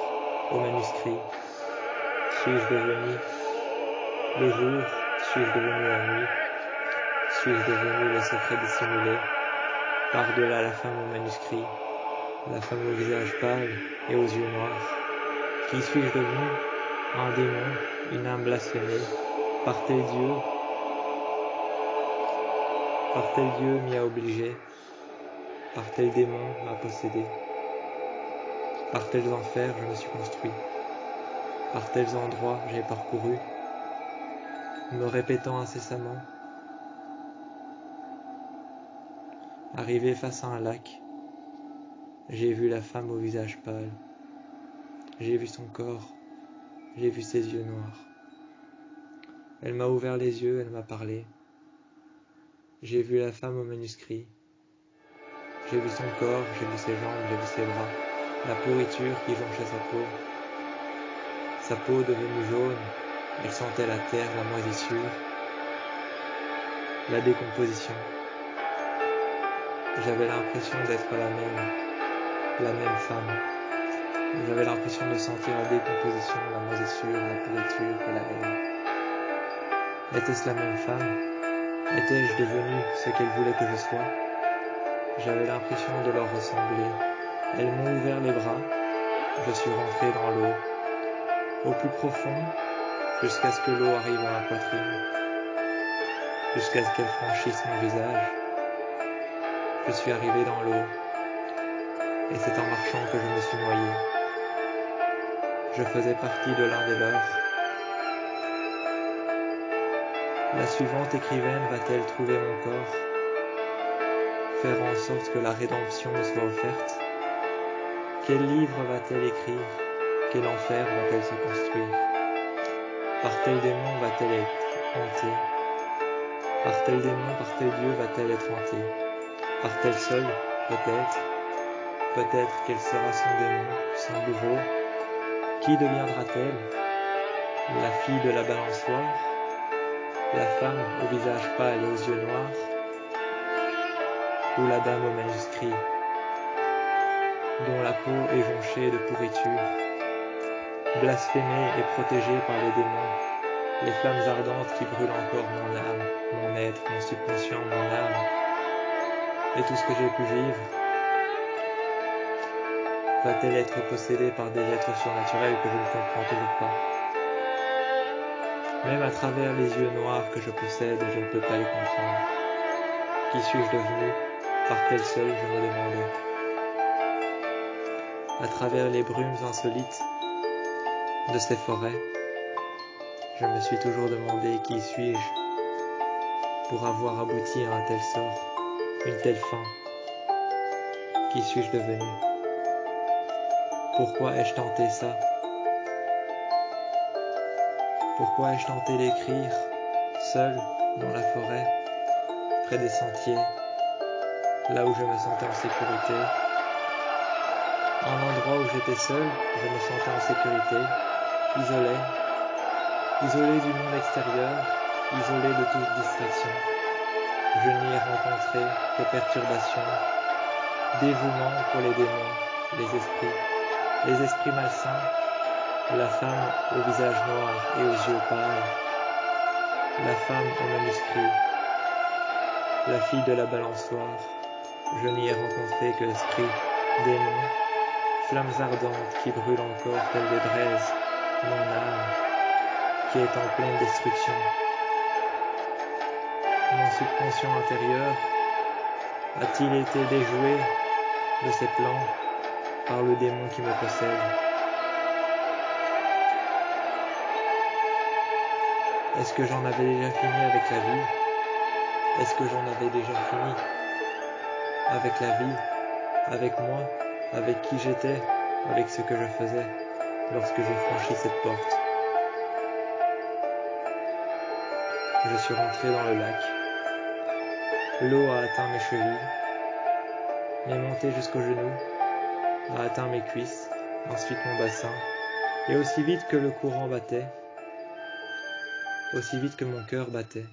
au manuscrit? Suis-je devenu le jour? Suis-je devenu la nuit? Suis-je devenu les secrets dissimulés par-delà la femme au manuscrit, la femme au visage pâle et aux yeux noirs? Qui suis-je devenu? Un démon, une âme blasphémée, par tel Dieu m'y a obligé, par tel démon m'a possédé, par tels enfers je me suis construit, par tels endroits j'ai parcouru, me répétant incessamment. Arrivé face à un lac, j'ai vu la femme au visage pâle, j'ai vu son corps, j'ai vu ses yeux noirs. Elle m'a ouvert les yeux, elle m'a parlé. J'ai vu la femme au manuscrit. J'ai vu son corps, j'ai vu ses jambes, j'ai vu ses bras, la pourriture qui jonchait sa peau devenue jaune, elle sentait la terre, la moisissure, la décomposition. J'avais l'impression d'être la même femme. J'avais l'impression de sentir la décomposition, la moisissure, la pourriture et la haine. Était-ce la même femme? Étais-je devenu ce qu'elle voulait que je sois? J'avais l'impression de leur ressembler. Elles m'ont ouvert les bras, je suis rentré dans l'eau, au plus profond, jusqu'à ce que l'eau arrive à ma poitrine, jusqu'à ce qu'elle franchisse mon visage. Je suis arrivé dans l'eau, et c'est en marchant que je me suis noyé. Je faisais partie de l'un des leurs. La suivante écrivaine va-t-elle trouver mon corps, faire en sorte que la rédemption me soit offerte? Quel livre va-t-elle écrire? Quel enfer va-t-elle se construire? Par tel démon va-t-elle être hantée? Par tel démon, par tel Dieu va-t-elle être hantée? Par tel seul, peut-être? Peut-être qu'elle sera son démon, son bourreau. Qui deviendra-t-elle? La fille de la balançoire? La femme au visage pâle et aux yeux noirs? Ou la dame au manuscrit, dont la peau est jonchée de pourriture, blasphémée et protégée par les démons, les flammes ardentes qui brûlent encore mon âme, mon être, mon subconscient, mon âme, et tout ce que j'ai pu vivre? Va-t-elle être possédée par des êtres surnaturels que je ne comprends toujours pas? Même à travers les yeux noirs que je possède, je ne peux pas les comprendre. Qui suis-je devenu? Par quel seul, je me demandais. À travers les brumes insolites de ces forêts, je me suis toujours demandé qui suis-je pour avoir abouti à un tel sort, une telle fin. Qui suis-je devenu? Pourquoi ai-je tenté ça? Pourquoi ai-je tenté d'écrire, seul, dans la forêt, près des sentiers, là où je me sentais en sécurité? Un endroit où j'étais seul, je me sentais en sécurité, isolé du monde extérieur, isolé de toute distraction. Je n'y ai rencontré que perturbation, dévouement pour les démons, les esprits malsains, la femme au visage noir et aux yeux pâles, la femme au manuscrit, la fille de la balançoire. Je n'y ai rencontré que esprits, démons, flammes ardentes qui brûlent encore telles des braises, mon âme, qui est en pleine destruction. Mon subconscient intérieur a-t-il été déjoué de ses plans par le démon qui me possède? Est-ce que j'en avais déjà fini avec la vie? Est-ce que j'en avais déjà fini avec la vie, avec moi, avec qui j'étais, avec ce que je faisais lorsque j'ai franchi cette porte? Je suis rentré dans le lac. L'eau a atteint mes chevilles, est montée jusqu'aux genoux, a atteint mes cuisses, ensuite mon bassin, et aussi vite que le courant battait, aussi vite que mon cœur battait,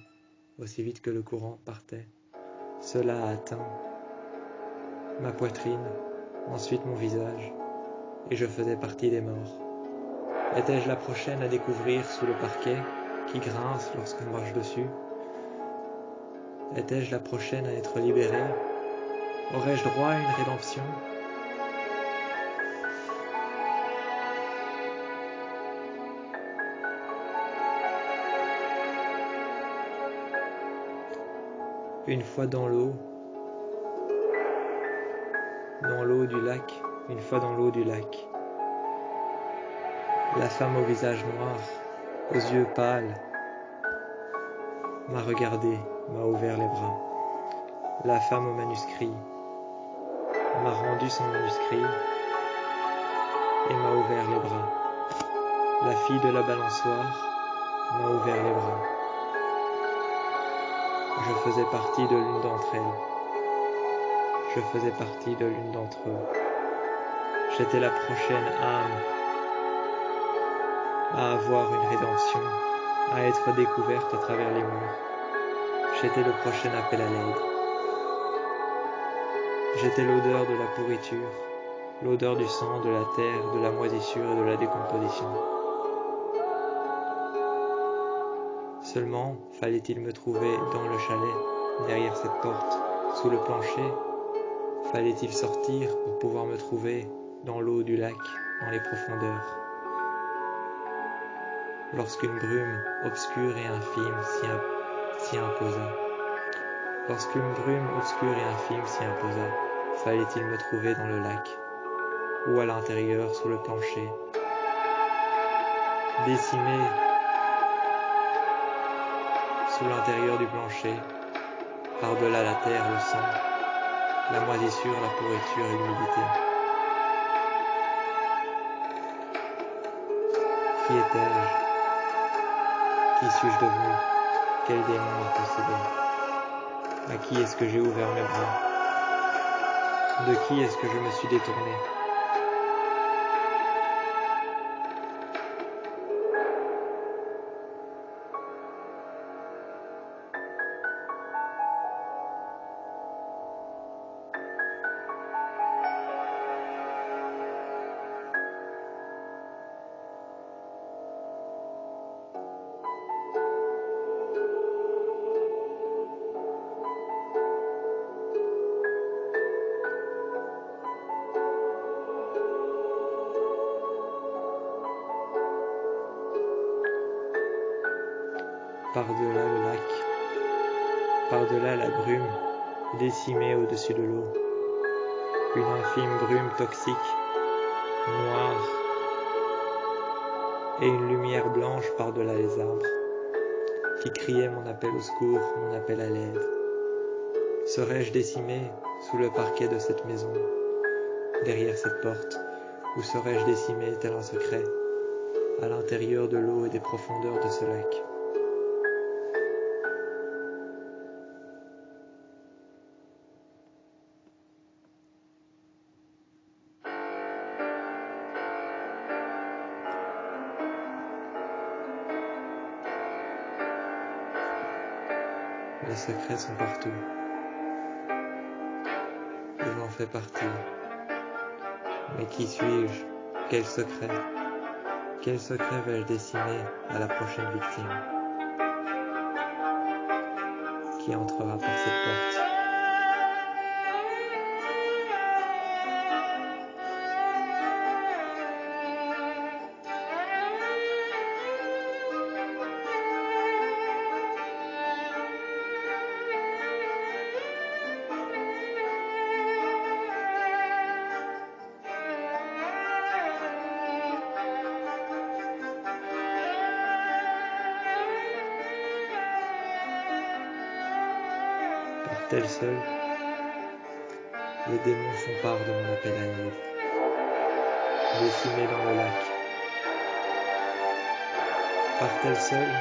aussi vite que le courant partait, cela a atteint ma poitrine, ensuite mon visage, et je faisais partie des morts. Étais-je la prochaine à découvrir sous le parquet qui grince lorsqu'on marche dessus? Étais-je la prochaine à être libérée? Aurais-je droit à une rédemption? Une fois dans l'eau du lac, une fois dans l'eau du lac, la femme au visage noir, aux yeux pâles, m'a regardé, m'a ouvert les bras. La femme au manuscrit m'a rendu son manuscrit et m'a ouvert les bras. La fille de la balançoire m'a ouvert les bras. Je faisais partie de l'une d'entre elles. Je faisais partie de l'une d'entre eux. J'étais la prochaine âme à avoir une rédemption, à être découverte à travers les murs. J'étais le prochain appel à l'aide. J'étais l'odeur de la pourriture, l'odeur du sang, de la terre, de la moisissure et de la décomposition. Seulement, fallait-il me trouver dans le chalet, derrière cette porte, sous le plancher? Fallait-il sortir pour pouvoir me trouver dans l'eau du lac, dans les profondeurs? Lorsqu'une brume obscure et infime s'y imposa. Lorsqu'une brume obscure et infime s'y imposa, fallait-il me trouver dans le lac, ou à l'intérieur sous le plancher, décimé sous l'intérieur du plancher, par-delà la terre, le sang, la moisissure, la pourriture et l'humidité. Qui étais-je? Qui suis-je devenu? Quel démon m'a possédé? À qui est-ce que j'ai ouvert mes bras? De qui est-ce que je me suis détourné? Par-delà le lac, par-delà la brume, décimée au-dessus de l'eau, une infime brume toxique, noire, et une lumière blanche par-delà les arbres, qui criait mon appel au secours, mon appel à l'aide. Serais-je décimé sous le parquet de cette maison, derrière cette porte, ou serais-je décimé tel un secret, à l'intérieur de l'eau et des profondeurs de ce lac? Les secrets sont partout. J'en fais partie. Mais qui suis-je? Quel secret? Quel secret vais-je décimer à la prochaine victime qui entrera par cette porte? Par-t-elle seule, les démons font part de mon appel à l'aide, décimés dans le lac. Par-t-elle seule,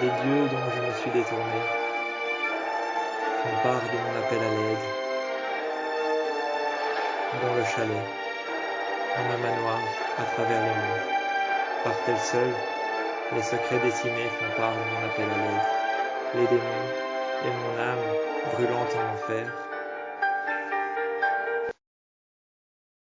les dieux dont je me suis détourné font part de mon appel à l'aide, dans le chalet, dans le manoir, à travers les murs. Par-t-elle seule, les secrets décimés font part de mon appel à l'aide, les démons et mon âme brûlante en enfer